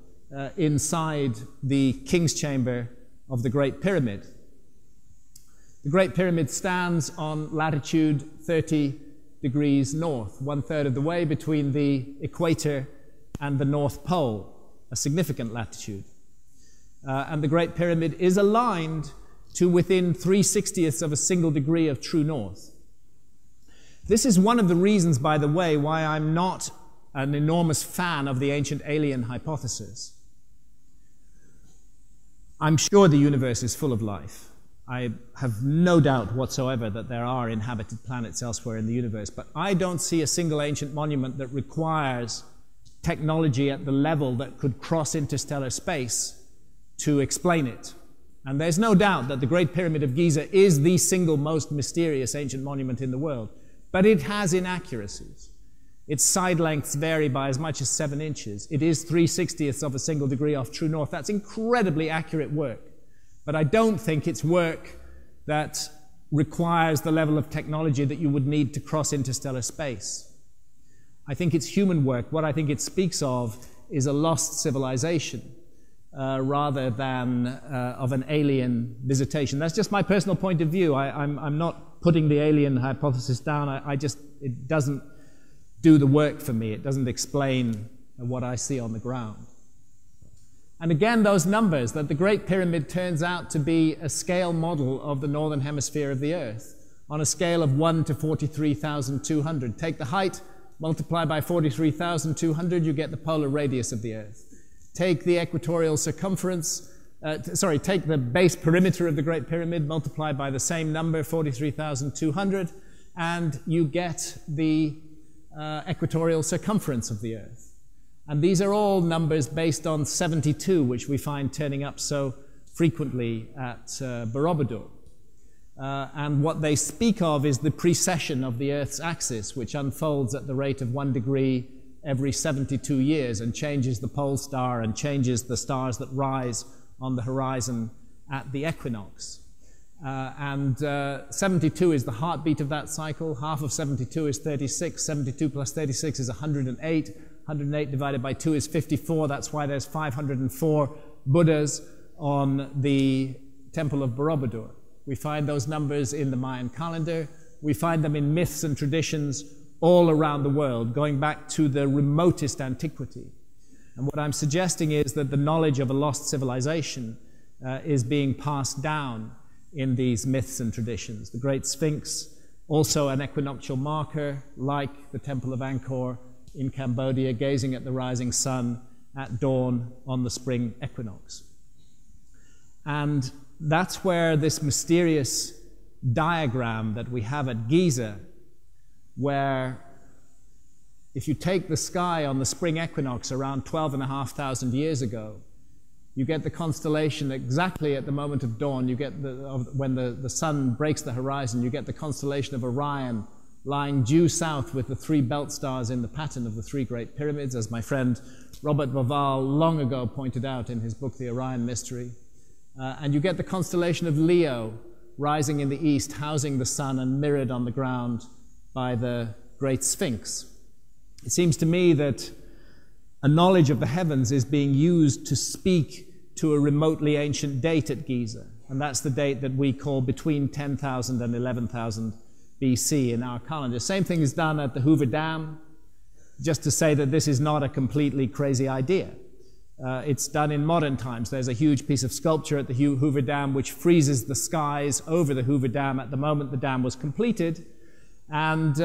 inside the King's Chamber of the Great Pyramid. The Great Pyramid stands on latitude 30 degrees north, 1/3 of the way between the equator and the North Pole, a significant latitude. And the Great Pyramid is aligned to within 3/60ths of a single degree of true north. This is one of the reasons, by the way, why I'm not an enormous fan of the ancient alien hypothesis. I'm sure the universe is full of life. I have no doubt whatsoever that there are inhabited planets elsewhere in the universe, but I don't see a single ancient monument that requires technology at the level that could cross interstellar space to explain it. And there's no doubt that the Great Pyramid of Giza is the single most mysterious ancient monument in the world. But it has inaccuracies. Its side lengths vary by as much as 7 inches. It is 3/60ths of a single degree off true north. That's incredibly accurate work. But I don't think it's work that requires the level of technology that you would need to cross interstellar space. I think it's human work. What I think it speaks of is a lost civilization rather than of an alien visitation. That's just my personal point of view. I'm not putting the alien hypothesis down. It doesn't do the work for me. It doesn't explain what I see on the ground. And again, those numbers, that the Great Pyramid turns out to be a scale model of the northern hemisphere of the Earth on a scale of 1 to 43,200. Take the height, multiply by 43,200, you get the polar radius of the Earth. Take the equatorial circumference, take the base perimeter of the Great Pyramid, multiply by the same number, 43,200, and you get the equatorial circumference of the Earth. And these are all numbers based on 72, which we find turning up so frequently at Borobudur. And what they speak of is the precession of the Earth's axis, which unfolds at the rate of 1 degree every 72 years and changes the pole star and changes the stars that rise on the horizon at the equinox. 72 is the heartbeat of that cycle. Half of 72 is 36. 72 plus 36 is 108. 108 divided by 2 is 54. That's why there's 504 Buddhas on the Temple of Borobudur. We find those numbers in the Mayan calendar. We find them in myths and traditions all around the world, going back to the remotest antiquity. And what I'm suggesting is that the knowledge of a lost civilization is being passed down in these myths and traditions. The Great Sphinx, also an equinoctial marker, like the Temple of Angkor in Cambodia, gazing at the rising sun at dawn on the spring equinox. And that's where this mysterious diagram that we have at Giza, where if you take the sky on the spring equinox around 12,500 years ago, you get the constellation exactly at the moment of dawn. You get when the sun breaks the horizon, you get the constellation of Orion lying due south with the 3 belt stars in the pattern of the 3 Great Pyramids, as my friend Robert Bauval long ago pointed out in his book, The Orion Mystery. And you get the constellation of Leo rising in the east, housing the sun and mirrored on the ground by the Great Sphinx. It seems to me that a knowledge of the heavens is being used to speak to a remotely ancient date at Giza, and that's the date that we call between 10,000 and 11,000 BC in our calendar. Same thing is done at the Hoover Dam, just to say that this is not a completely crazy idea. It's done in modern times. There's a huge piece of sculpture at the Hoover Dam which freezes the skies over the Hoover Dam at the moment the dam was completed. And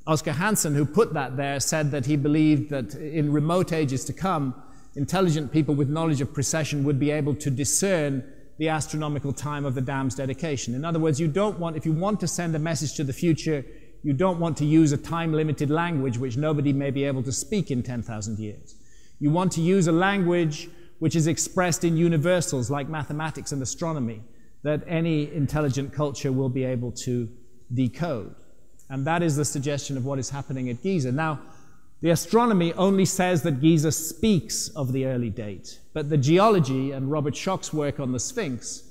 Oscar Hansen, who put that there, said that he believed that in remote ages to come, intelligent people with knowledge of precession would be able to discern the astronomical time of the dam's dedication. In other words, if you want to send a message to the future, you don't want to use a time-limited language which nobody may be able to speak in 10,000 years. You want to use a language which is expressed in universals like mathematics and astronomy that any intelligent culture will be able to decode. And that is the suggestion of what is happening at Giza. Now, the astronomy only says that Giza speaks of the early date, but the geology and Robert Schoch's work on the Sphinx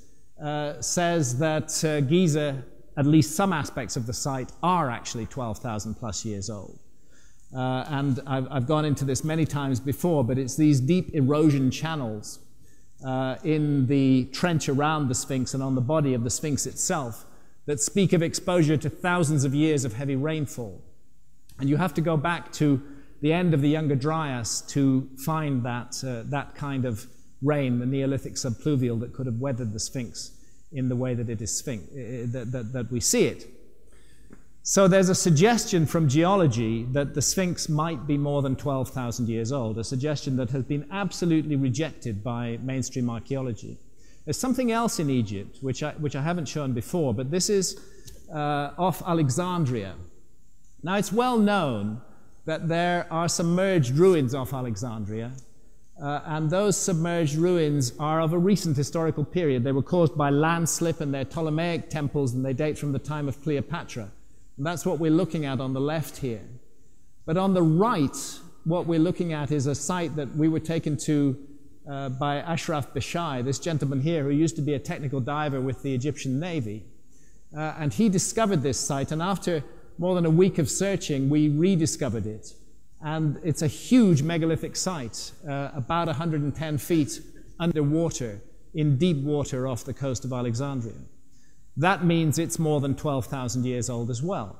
says that Giza, at least some aspects of the site, are actually 12,000 plus years old. And I've gone into this many times before, but it's these deep erosion channels in the trench around the Sphinx and on the body of the Sphinx itself that speak of exposure to thousands of years of heavy rainfall. And you have to go back to the end of the Younger Dryas to find that kind of rain, the Neolithic subpluvial that could have weathered the Sphinx in the way that it is that we see it. So there's a suggestion from geology that the Sphinx might be more than 12,000 years old, a suggestion that has been absolutely rejected by mainstream archaeology. There's something else in Egypt, which I haven't shown before, but this is off Alexandria. Now, it's well known that there are submerged ruins off Alexandria, And those submerged ruins are of a recent historical period. They were caused by landslip, and they're Ptolemaic temples, and they date from the time of Cleopatra. And that's what we're looking at on the left here. But on the right, what we're looking at is a site that we were taken to by Ashraf Bishai, this gentleman here who used to be a technical diver with the Egyptian Navy. And he discovered this site, and after more than a week of searching, we rediscovered it. And it's a huge megalithic site, about 110 feet underwater, in deep water off the coast of Alexandria. That means it's more than 12,000 years old as well.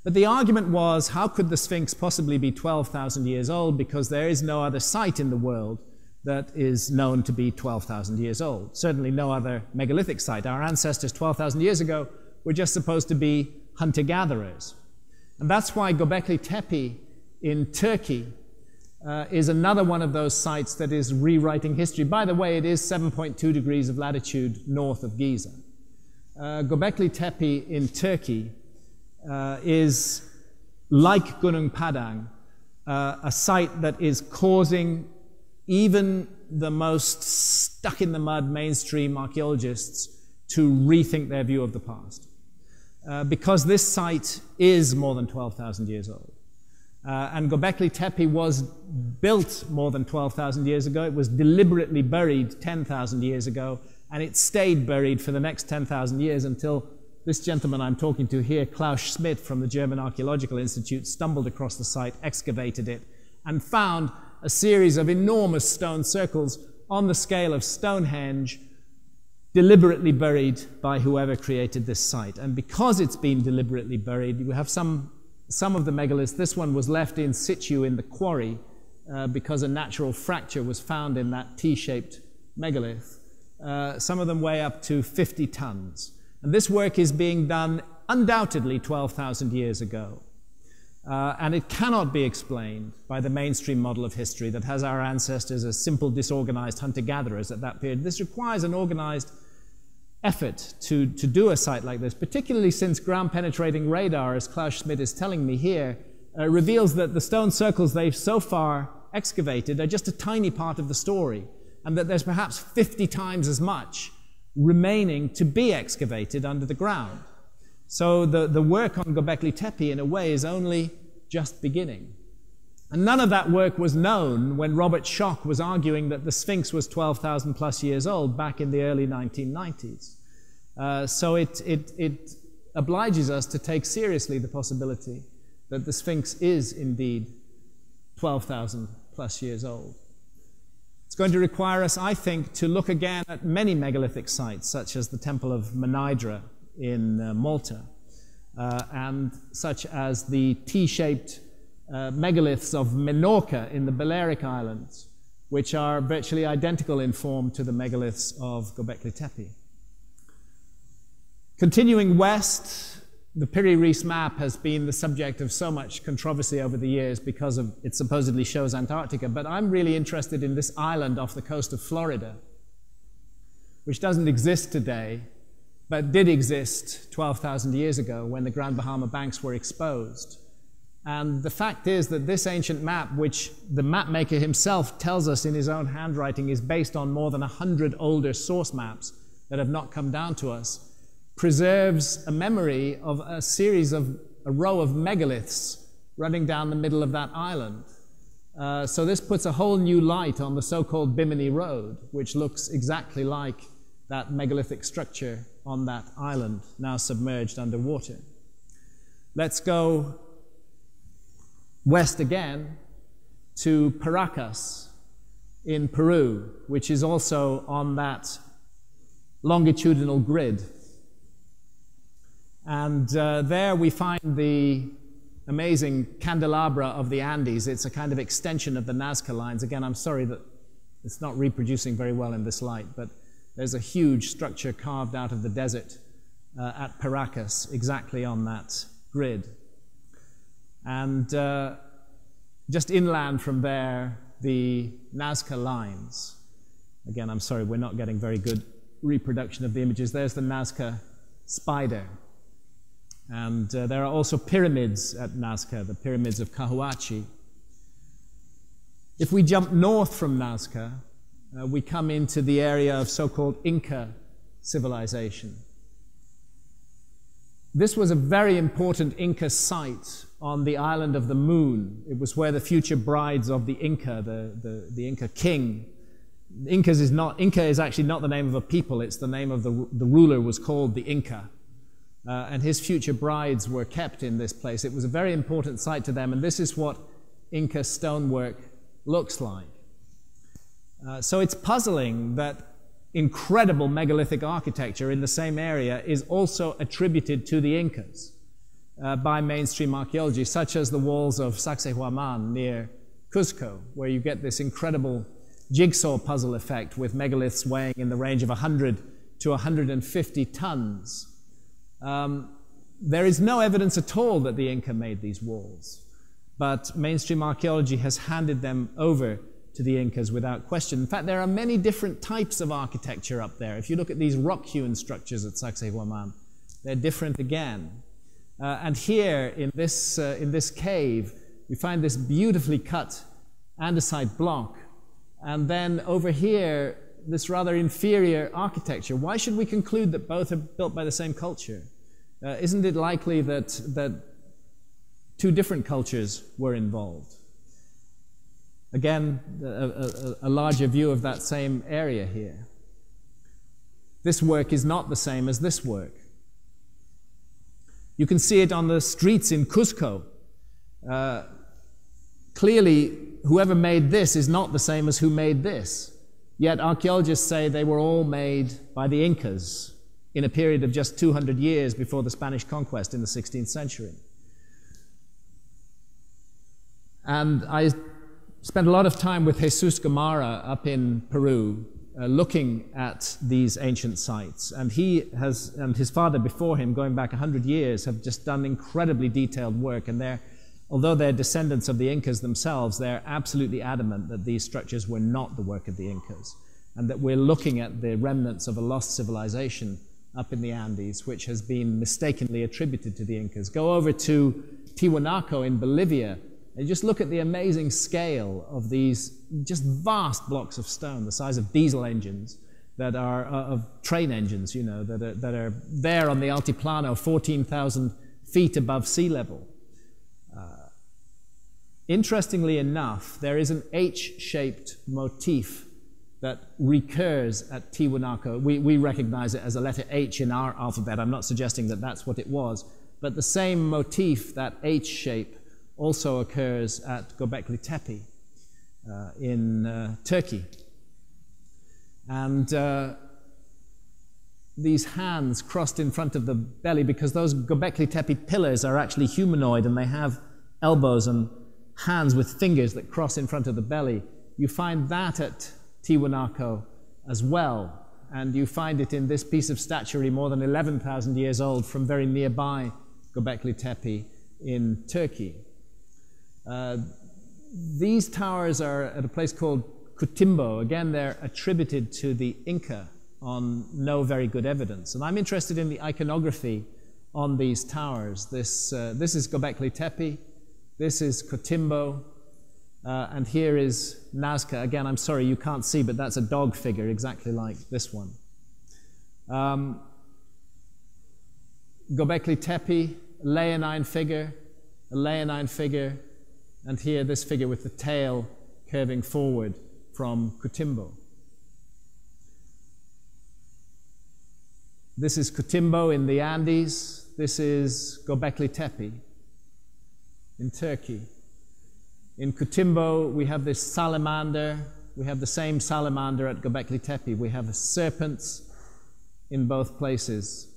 But the argument was, how could the Sphinx possibly be 12,000 years old? Because there is no other site in the world that is known to be 12,000 years old. Certainly no other megalithic site. Our ancestors 12,000 years ago were just supposed to be hunter-gatherers. And that's why Göbekli Tepe in Turkey is another one of those sites that is rewriting history. By the way, it is 7.2 degrees of latitude north of Giza. Göbekli Tepe in Turkey is, like Gunung Padang, a site that is causing even the most stuck-in-the-mud mainstream archaeologists to rethink their view of the past. Because this site is more than 12,000 years old. And Göbekli Tepe was built more than 12,000 years ago. It was deliberately buried 10,000 years ago, and it stayed buried for the next 10,000 years until this gentleman I'm talking to here, Klaus Schmidt from the German Archaeological Institute, stumbled across the site, excavated it, and found a series of enormous stone circles on the scale of Stonehenge, deliberately buried by whoever created this site. And because it's been deliberately buried, you have some of the megaliths. This one was left in situ in the quarry because a natural fracture was found in that T-shaped megalith. Some of them weigh up to 50 tons. And this work is being done undoubtedly 12,000 years ago. And it cannot be explained by the mainstream model of history that has our ancestors as simple, disorganized hunter-gatherers at that period. This requires an organized effort to do a site like this, particularly since ground-penetrating radar, as Klaus Schmidt is telling me here, reveals that the stone circles they've so far excavated are just a tiny part of the story, and that there's perhaps 50 times as much remaining to be excavated under the ground. So the work on Göbekli Tepe, in a way, is only just beginning. And none of that work was known when Robert Schoch was arguing that the Sphinx was 12,000 plus years old back in the early 1990s. So it obliges us to take seriously the possibility that the Sphinx is indeed 12,000 plus years old. It's going to require us, I think, to look again at many megalithic sites, such as the Temple of Manaydra in Malta, and such as the T-shaped megaliths of Menorca in the Balearic Islands, which are virtually identical in form to the megaliths of Göbekli Tepe. Continuing west, the Piri-Reis map has been the subject of so much controversy over the years because of it supposedly shows Antarctica, but I'm really interested in this island off the coast of Florida, which doesn't exist today, but did exist 12,000 years ago when the Grand Bahama Banks were exposed. And the fact is that this ancient map, which the mapmaker himself tells us in his own handwriting is based on more than 100 older source maps that have not come down to us, preserves a memory of a row of megaliths running down the middle of that island. So this puts a whole new light on the so-called Bimini Road, which looks exactly like that megalithic structure on that island, now submerged underwater. Let's go west again to Paracas in Peru, which is also on that longitudinal grid. And there we find the amazing candelabra of the Andes. It's a kind of extension of the Nazca lines. Again, I'm sorry that it's not reproducing very well in this light, but there's a huge structure carved out of the desert at Paracas, exactly on that grid. And just inland from there, the Nazca lines. Again, I'm sorry, we're not getting very good reproduction of the images. There's the Nazca spider. And there are also pyramids at Nazca, the pyramids of Cahuachi. If we jump north from Nazca, we come into the area of so-called Inca civilization. This was a very important Inca site on the island of the Moon. It was where the future brides of the Inca, the Inca king. Inca is actually not the name of a people, it's the name of the ruler was called the Inca. And his future brides were kept in this place. It was a very important site to them, and this is what Inca stonework looks like. So it's puzzling that incredible megalithic architecture in the same area is also attributed to the Incas by mainstream archaeology, such as the walls of Sacsayhuaman near Cuzco, where you get this incredible jigsaw puzzle effect with megaliths weighing in the range of 100 to 150 tons. There is no evidence at all that the Inca made these walls, but mainstream archaeology has handed them over to the Incas without question. In fact, there are many different types of architecture up there. If you look at these rock-hewn structures at Sacsayhuaman, they're different again. And here, in this cave, we find this beautifully cut andesite block, and then over here, this rather inferior architecture. Why should we conclude that both are built by the same culture? Isn't it likely that two different cultures were involved? Again, a larger view of that same area here. This work is not the same as this work. You can see it on the streets in Cuzco. Clearly, whoever made this is not the same as who made this. Yet archaeologists say they were all made by the Incas in a period of just 200 years before the Spanish conquest in the 16th century. And I spent a lot of time with Jesus Gamarra up in Peru, looking at these ancient sites. And he and his father before him, going back 100 years, have just done incredibly detailed work. And although they're descendants of the Incas themselves, they're absolutely adamant that these structures were not the work of the Incas, and that we're looking at the remnants of a lost civilization up in the Andes, which has been mistakenly attributed to the Incas. Go over to Tiwanaku in Bolivia, and just look at the amazing scale of these just vast blocks of stone, the size of diesel engines, that are of train engines, you know, that are there on the Altiplano, 14,000 feet above sea level. Interestingly enough, there is an H-shaped motif that recurs at Tiwanaku. We recognize it as a letter H in our alphabet. I'm not suggesting that that's what it was, but the same motif, that H shape, also occurs at Göbekli Tepe in Turkey. And these hands crossed in front of the belly, because those Göbekli Tepe pillars are actually humanoid, and they have elbows and hands with fingers that cross in front of the belly. You find that at Tiwanaku as well, and you find it in this piece of statuary more than 11,000 years old from very nearby Göbekli Tepe in Turkey. These towers are at a place called Kutimbo. Again, they're attributed to the Inca on no very good evidence. And I'm interested in the iconography on these towers. This is Göbekli Tepe, this is Kutimbo, and here is Nazca. Again, I'm sorry you can't see, but that's a dog figure exactly like this one. Göbekli Tepe, a leonine figure, and here this figure with the tail curving forward from Kutimbo. This is Kutimbo in the Andes. This is Göbekli Tepe in Turkey. In Kutimbo, we have this salamander. We have the same salamander at Göbekli Tepe. We have serpents in both places,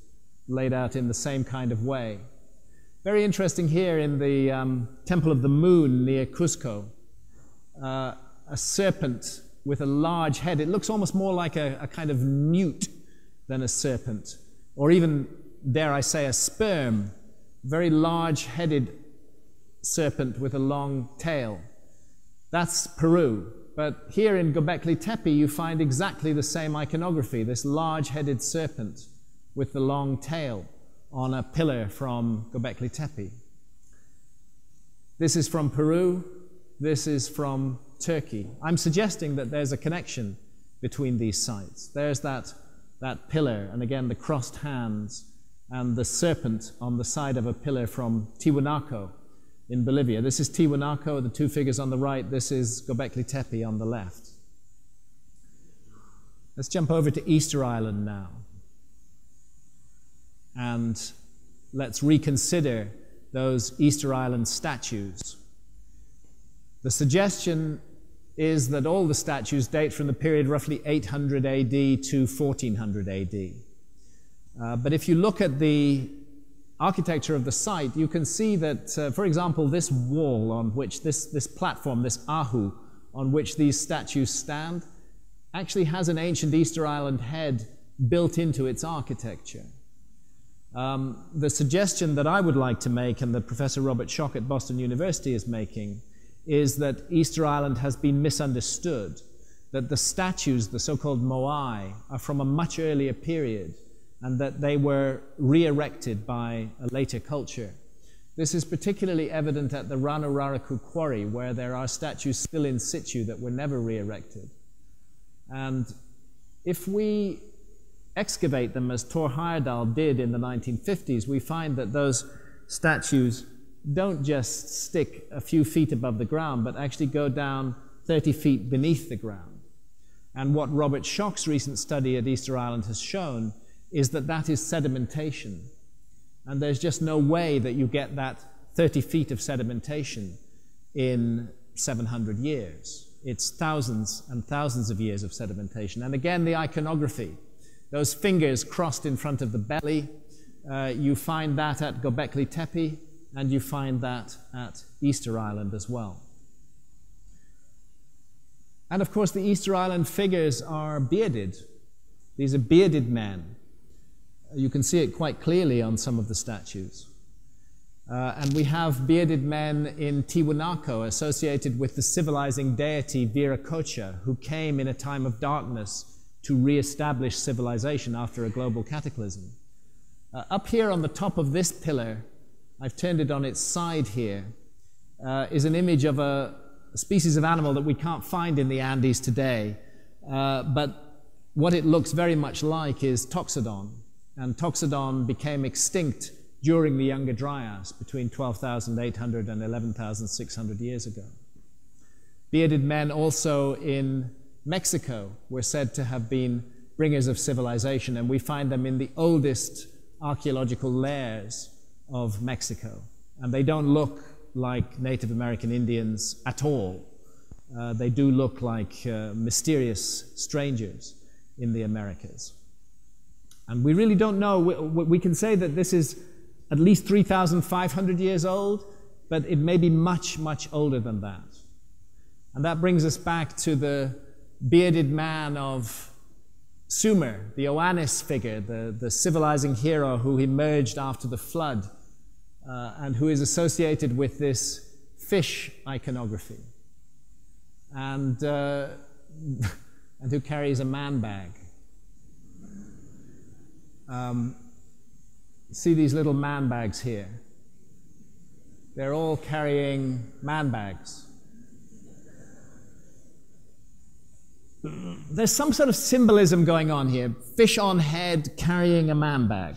laid out in the same kind of way. Very interesting here in the Temple of the Moon near Cuzco, a serpent with a large head. It looks almost more like a kind of newt than a serpent, or even, dare I say, a sperm. Very large-headed serpent with a long tail. That's Peru. But here in Göbekli Tepe, you find exactly the same iconography, this large-headed serpent with the long tail on a pillar from Göbekli Tepe. This is from Peru. This is from Turkey. I'm suggesting that there's a connection between these sites. There's that pillar, and again the crossed hands, and the serpent on the side of a pillar from Tiwanaku in Bolivia. This is Tiwanaku, the two figures on the right. This is Göbekli Tepe on the left. Let's jump over to Easter Island now. And let's reconsider those Easter Island statues. The suggestion is that all the statues date from the period roughly 800 AD to 1400 AD. But if you look at the architecture of the site, you can see that, for example, this wall on which this platform, this ahu, on which these statues stand, actually has an ancient Easter Island head built into its architecture. The suggestion that I would like to make, and that Professor Robert Schoch at Boston University is making, is that Easter Island has been misunderstood, that the statues, the so-called moai, are from a much earlier period, and that they were re-erected by a later culture. This is particularly evident at the Ranuraraku quarry, where there are statues still in situ that were never re-erected. And if we excavate them, as Thor Heyerdahl did in the 1950s, we find that those statues don't just stick a few feet above the ground, but actually go down 30 feet beneath the ground. And what Robert Schoch's recent study at Easter Island has shown is that that is sedimentation. And there's just no way that you get that 30 feet of sedimentation in 700 years. It's thousands and thousands of years of sedimentation. And again, the iconography, those fingers crossed in front of the belly, you find that at Göbekli Tepe, and you find that at Easter Island as well. And of course, the Easter Island figures are bearded. These are bearded men. You can see it quite clearly on some of the statues. And we have bearded men in Tiwanaku associated with the civilizing deity Viracocha, who came in a time of darkness to re-establish civilization after a global cataclysm. Up here on the top of this pillar, I've turned it on its side here, is an image of a species of animal that we can't find in the Andes today. But what it looks very much like is Toxodon. And Toxodon became extinct during the Younger Dryas, between 12,800 and 11,600 years ago. Bearded men also in Mexico were said to have been bringers of civilization, and we find them in the oldest archaeological layers of Mexico. And they don't look like Native American Indians at all. They do look like mysterious strangers in the Americas. And we really don't know. We can say that this is at least 3,500 years old, but it may be much, much older than that. And that brings us back to the bearded man of Sumer, the Oannes figure, the civilizing hero who emerged after the flood, and who is associated with this fish iconography, and who carries a man bag. See these little man bags here? They're all carrying man bags. There's some sort of symbolism going on here. Fish on head carrying a man bag.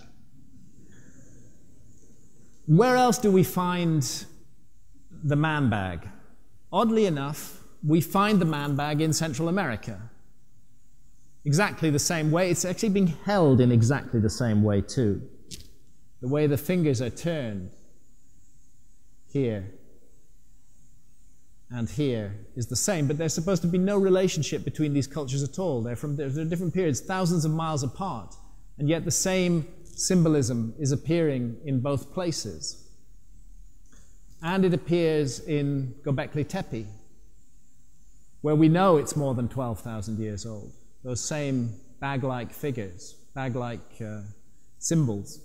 Where else do we find the man bag? Oddly enough, we find the man bag in Central America. Exactly the same way. It's actually being held in exactly the same way too. The way the fingers are turned here and here is the same, but there's supposed to be no relationship between these cultures at all. They're different periods, thousands of miles apart, and yet the same symbolism is appearing in both places. And it appears in Göbekli Tepe, where we know it's more than 12,000 years old. Those same bag-like figures, bag-like symbols.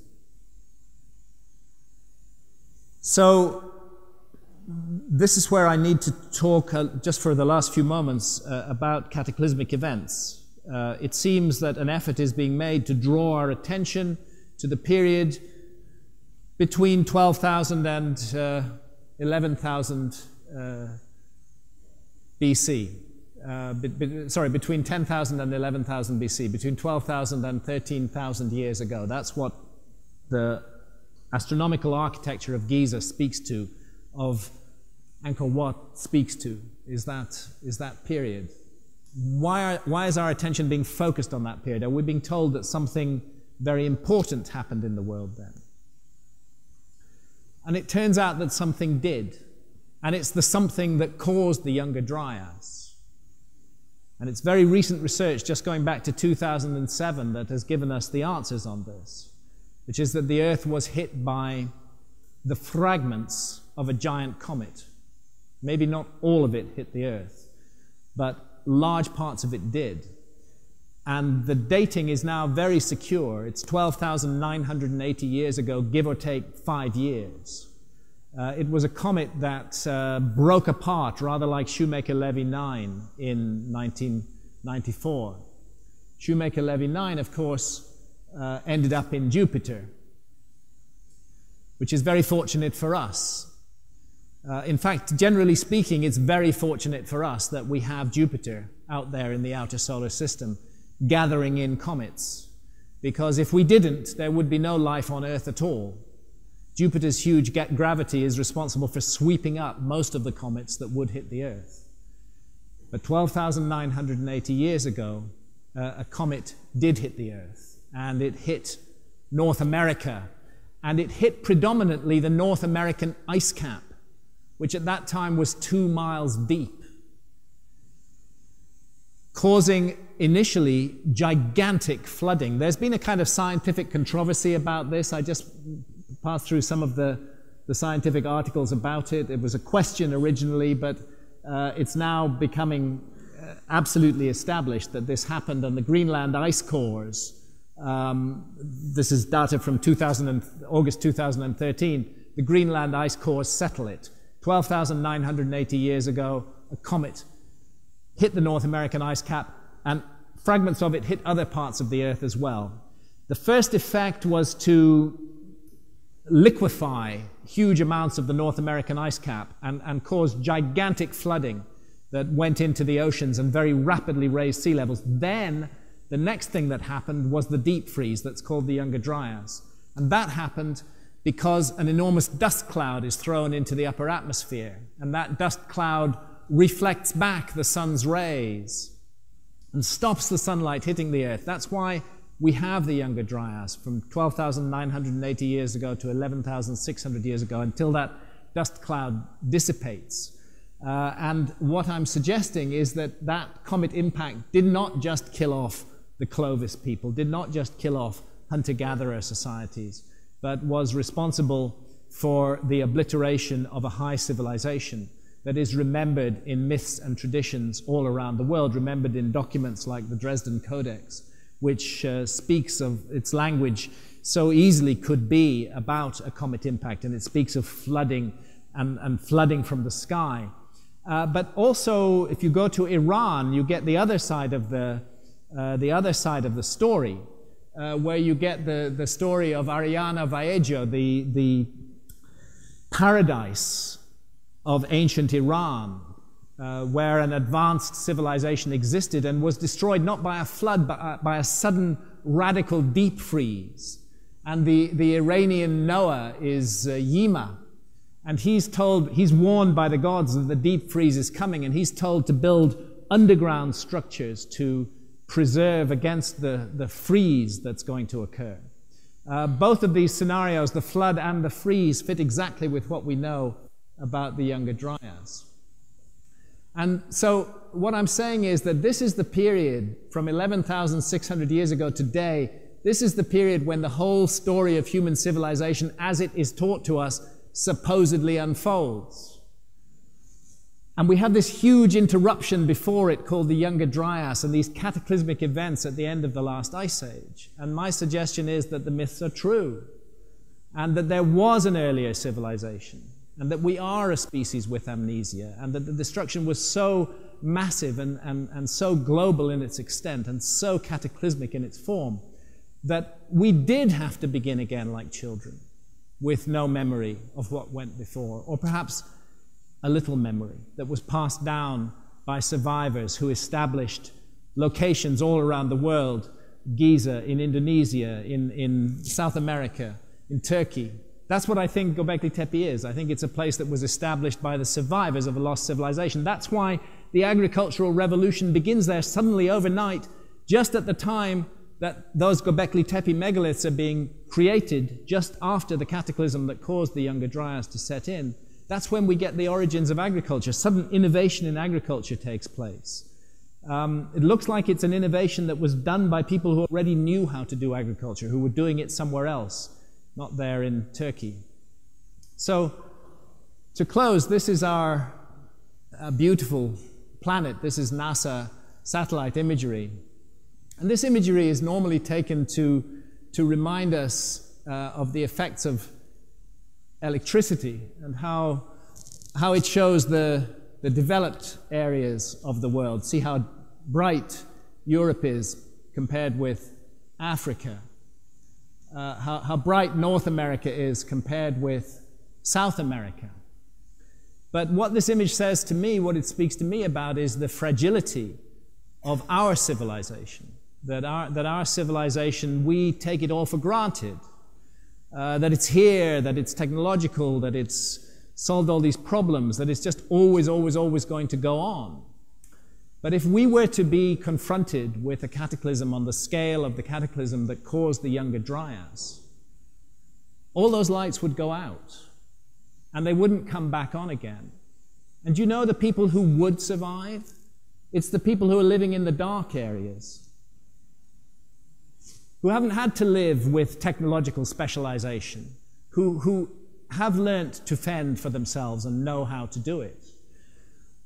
So this is where I need to talk just for the last few moments about cataclysmic events. It seems that an effort is being made to draw our attention to the period between 12,000 and 11,000 BC. Between 10,000 and 11,000 BC, between 12,000 and 13,000 years ago. That's what the astronomical architecture of Giza speaks to, of Angkor Wat speaks to, is that period. Why is our attention being focused on that period? Are we being told that something very important happened in the world then? And it turns out that something did. And it's the something that caused the Younger Dryas. And it's very recent research, just going back to 2007, that has given us the answers on this, which is that the Earth was hit by the fragments of a giant comet. Maybe not all of it hit the Earth, but large parts of it did. And the dating is now very secure. It's 12,980 years ago, give or take 5 years. It was a comet that broke apart, rather like Shoemaker-Levy 9 in 1994. Shoemaker-Levy 9, of course, ended up in Jupiter, which is very fortunate for us. In fact, generally speaking, it's very fortunate for us that we have Jupiter out there in the outer solar system gathering in comets, because if we didn't, there would be no life on Earth at all. Jupiter's huge gravity is responsible for sweeping up most of the comets that would hit the Earth. But 12,980 years ago, a comet did hit the Earth, and it hit North America, and it hit predominantly the North American ice cap, which at that time was 2 miles deep, causing initially gigantic flooding. There's been a kind of scientific controversy about this. I just passed through some of the scientific articles about it. It was a question originally, but it's now becoming absolutely established that this happened on the Greenland ice cores. This is data from August 2013. The Greenland ice cores settle it. 12,980 years ago, a comet hit the North American ice cap, and fragments of it hit other parts of the Earth as well. The first effect was to liquefy huge amounts of the North American ice cap and cause gigantic flooding that went into the oceans and very rapidly raised sea levels. Then the next thing that happened was the deep freeze that's called the Younger Dryas. And that happened because an enormous dust cloud is thrown into the upper atmosphere, and that dust cloud reflects back the sun's rays and stops the sunlight hitting the Earth. That's why we have the Younger Dryas from 12,980 years ago to 11,600 years ago, until that dust cloud dissipates. And what I'm suggesting is that that comet impact did not just kill off the Clovis people, did not just kill off hunter-gatherer societies, but was responsible for the obliteration of a high civilization that is remembered in myths and traditions all around the world, remembered in documents like the Dresden Codex, which speaks of its language so easily could be about a comet impact, and it speaks of flooding and flooding from the sky. But also, if you go to Iran, you get the other side of the story, where you get the story of Ariana Vallejo, the paradise of ancient Iran, where an advanced civilization existed and was destroyed not by a flood, but by a sudden radical deep freeze. And the Iranian Noah is Yima, and he's warned by the gods that the deep freeze is coming, and he's told to build underground structures to preserve against the freeze that's going to occur. Both of these scenarios, the flood and the freeze, fit exactly with what we know about the Younger Dryas. And so what I'm saying is that this is the period from 11,600 years ago today. This is the period when the whole story of human civilization, as it is taught to us, supposedly unfolds. And we have this huge interruption before it called the Younger Dryas, and these cataclysmic events at the end of the last ice age. And my suggestion is that the myths are true, and that there was an earlier civilization, and that we are a species with amnesia, and that the destruction was so massive and so global in its extent and so cataclysmic in its form that we did have to begin again like children, with no memory of what went before, or perhaps a little memory that was passed down by survivors who established locations all around the world, Giza, in Indonesia, in South America, in Turkey. That's what I think Göbekli Tepe is. I think it's a place that was established by the survivors of a lost civilization. That's why the agricultural revolution begins there suddenly overnight, just at the time that those Göbekli Tepe megaliths are being created, just after the cataclysm that caused the Younger Dryas to set in. That's when we get the origins of agriculture. Sudden innovation in agriculture takes place. It looks like it's an innovation that was done by people who already knew how to do agriculture, who were doing it somewhere else, not there in Turkey. So, to close, this is our beautiful planet. This is NASA satellite imagery. And this imagery is normally taken to remind us of the effects of electricity and how it shows the developed areas of the world. See how bright Europe is compared with Africa. How bright North America is compared with South America. But what this image says to me, what it speaks to me about, is the fragility of our civilization. That our civilization, we take it all for granted. That it's here, that it's technological, that it's solved all these problems, that it's just always, always, always going to go on. But if we were to be confronted with a cataclysm on the scale of the cataclysm that caused the Younger Dryas, all those lights would go out, and they wouldn't come back on again. And you know the people who would survive? It's the people who are living in the dark areas, who haven't had to live with technological specialization, who have learnt to fend for themselves and know how to do it.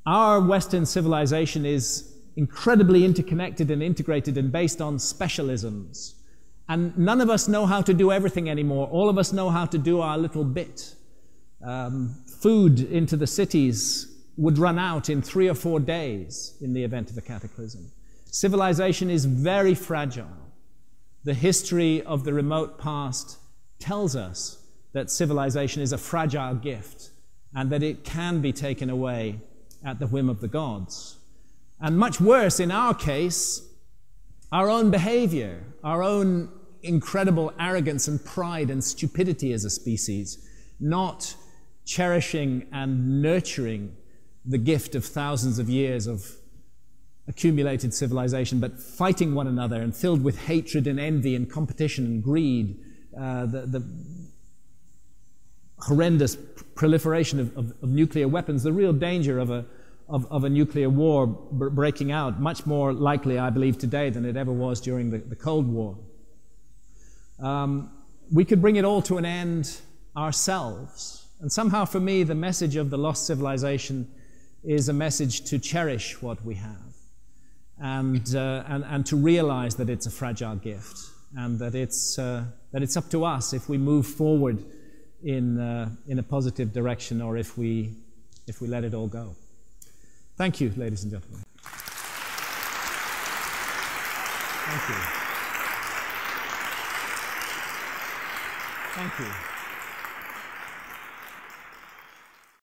Our Western civilization is incredibly interconnected and integrated and based on specialisms. And none of us know how to do everything anymore. All of us know how to do our little bit. Food into the cities would run out in 3 or 4 days in the event of a cataclysm. Civilization is very fragile. The history of the remote past tells us that civilization is a fragile gift and that it can be taken away at the whim of the gods. And much worse, in our case, our own behavior, our own incredible arrogance and pride and stupidity as a species, not cherishing and nurturing the gift of thousands of years of accumulated civilization, but fighting one another and filled with hatred and envy and competition and greed, the horrendous proliferation of nuclear weapons, the real danger of a nuclear war breaking out, much more likely, I believe, today than it ever was during the Cold War. We could bring it all to an end ourselves. And somehow, for me, the message of the lost civilization is a message to cherish what we have and to realize that it's a fragile gift and that it's up to us if we move forward in a positive direction or if we let it all go. Thank you, ladies and gentlemen. Thank you. Thank you.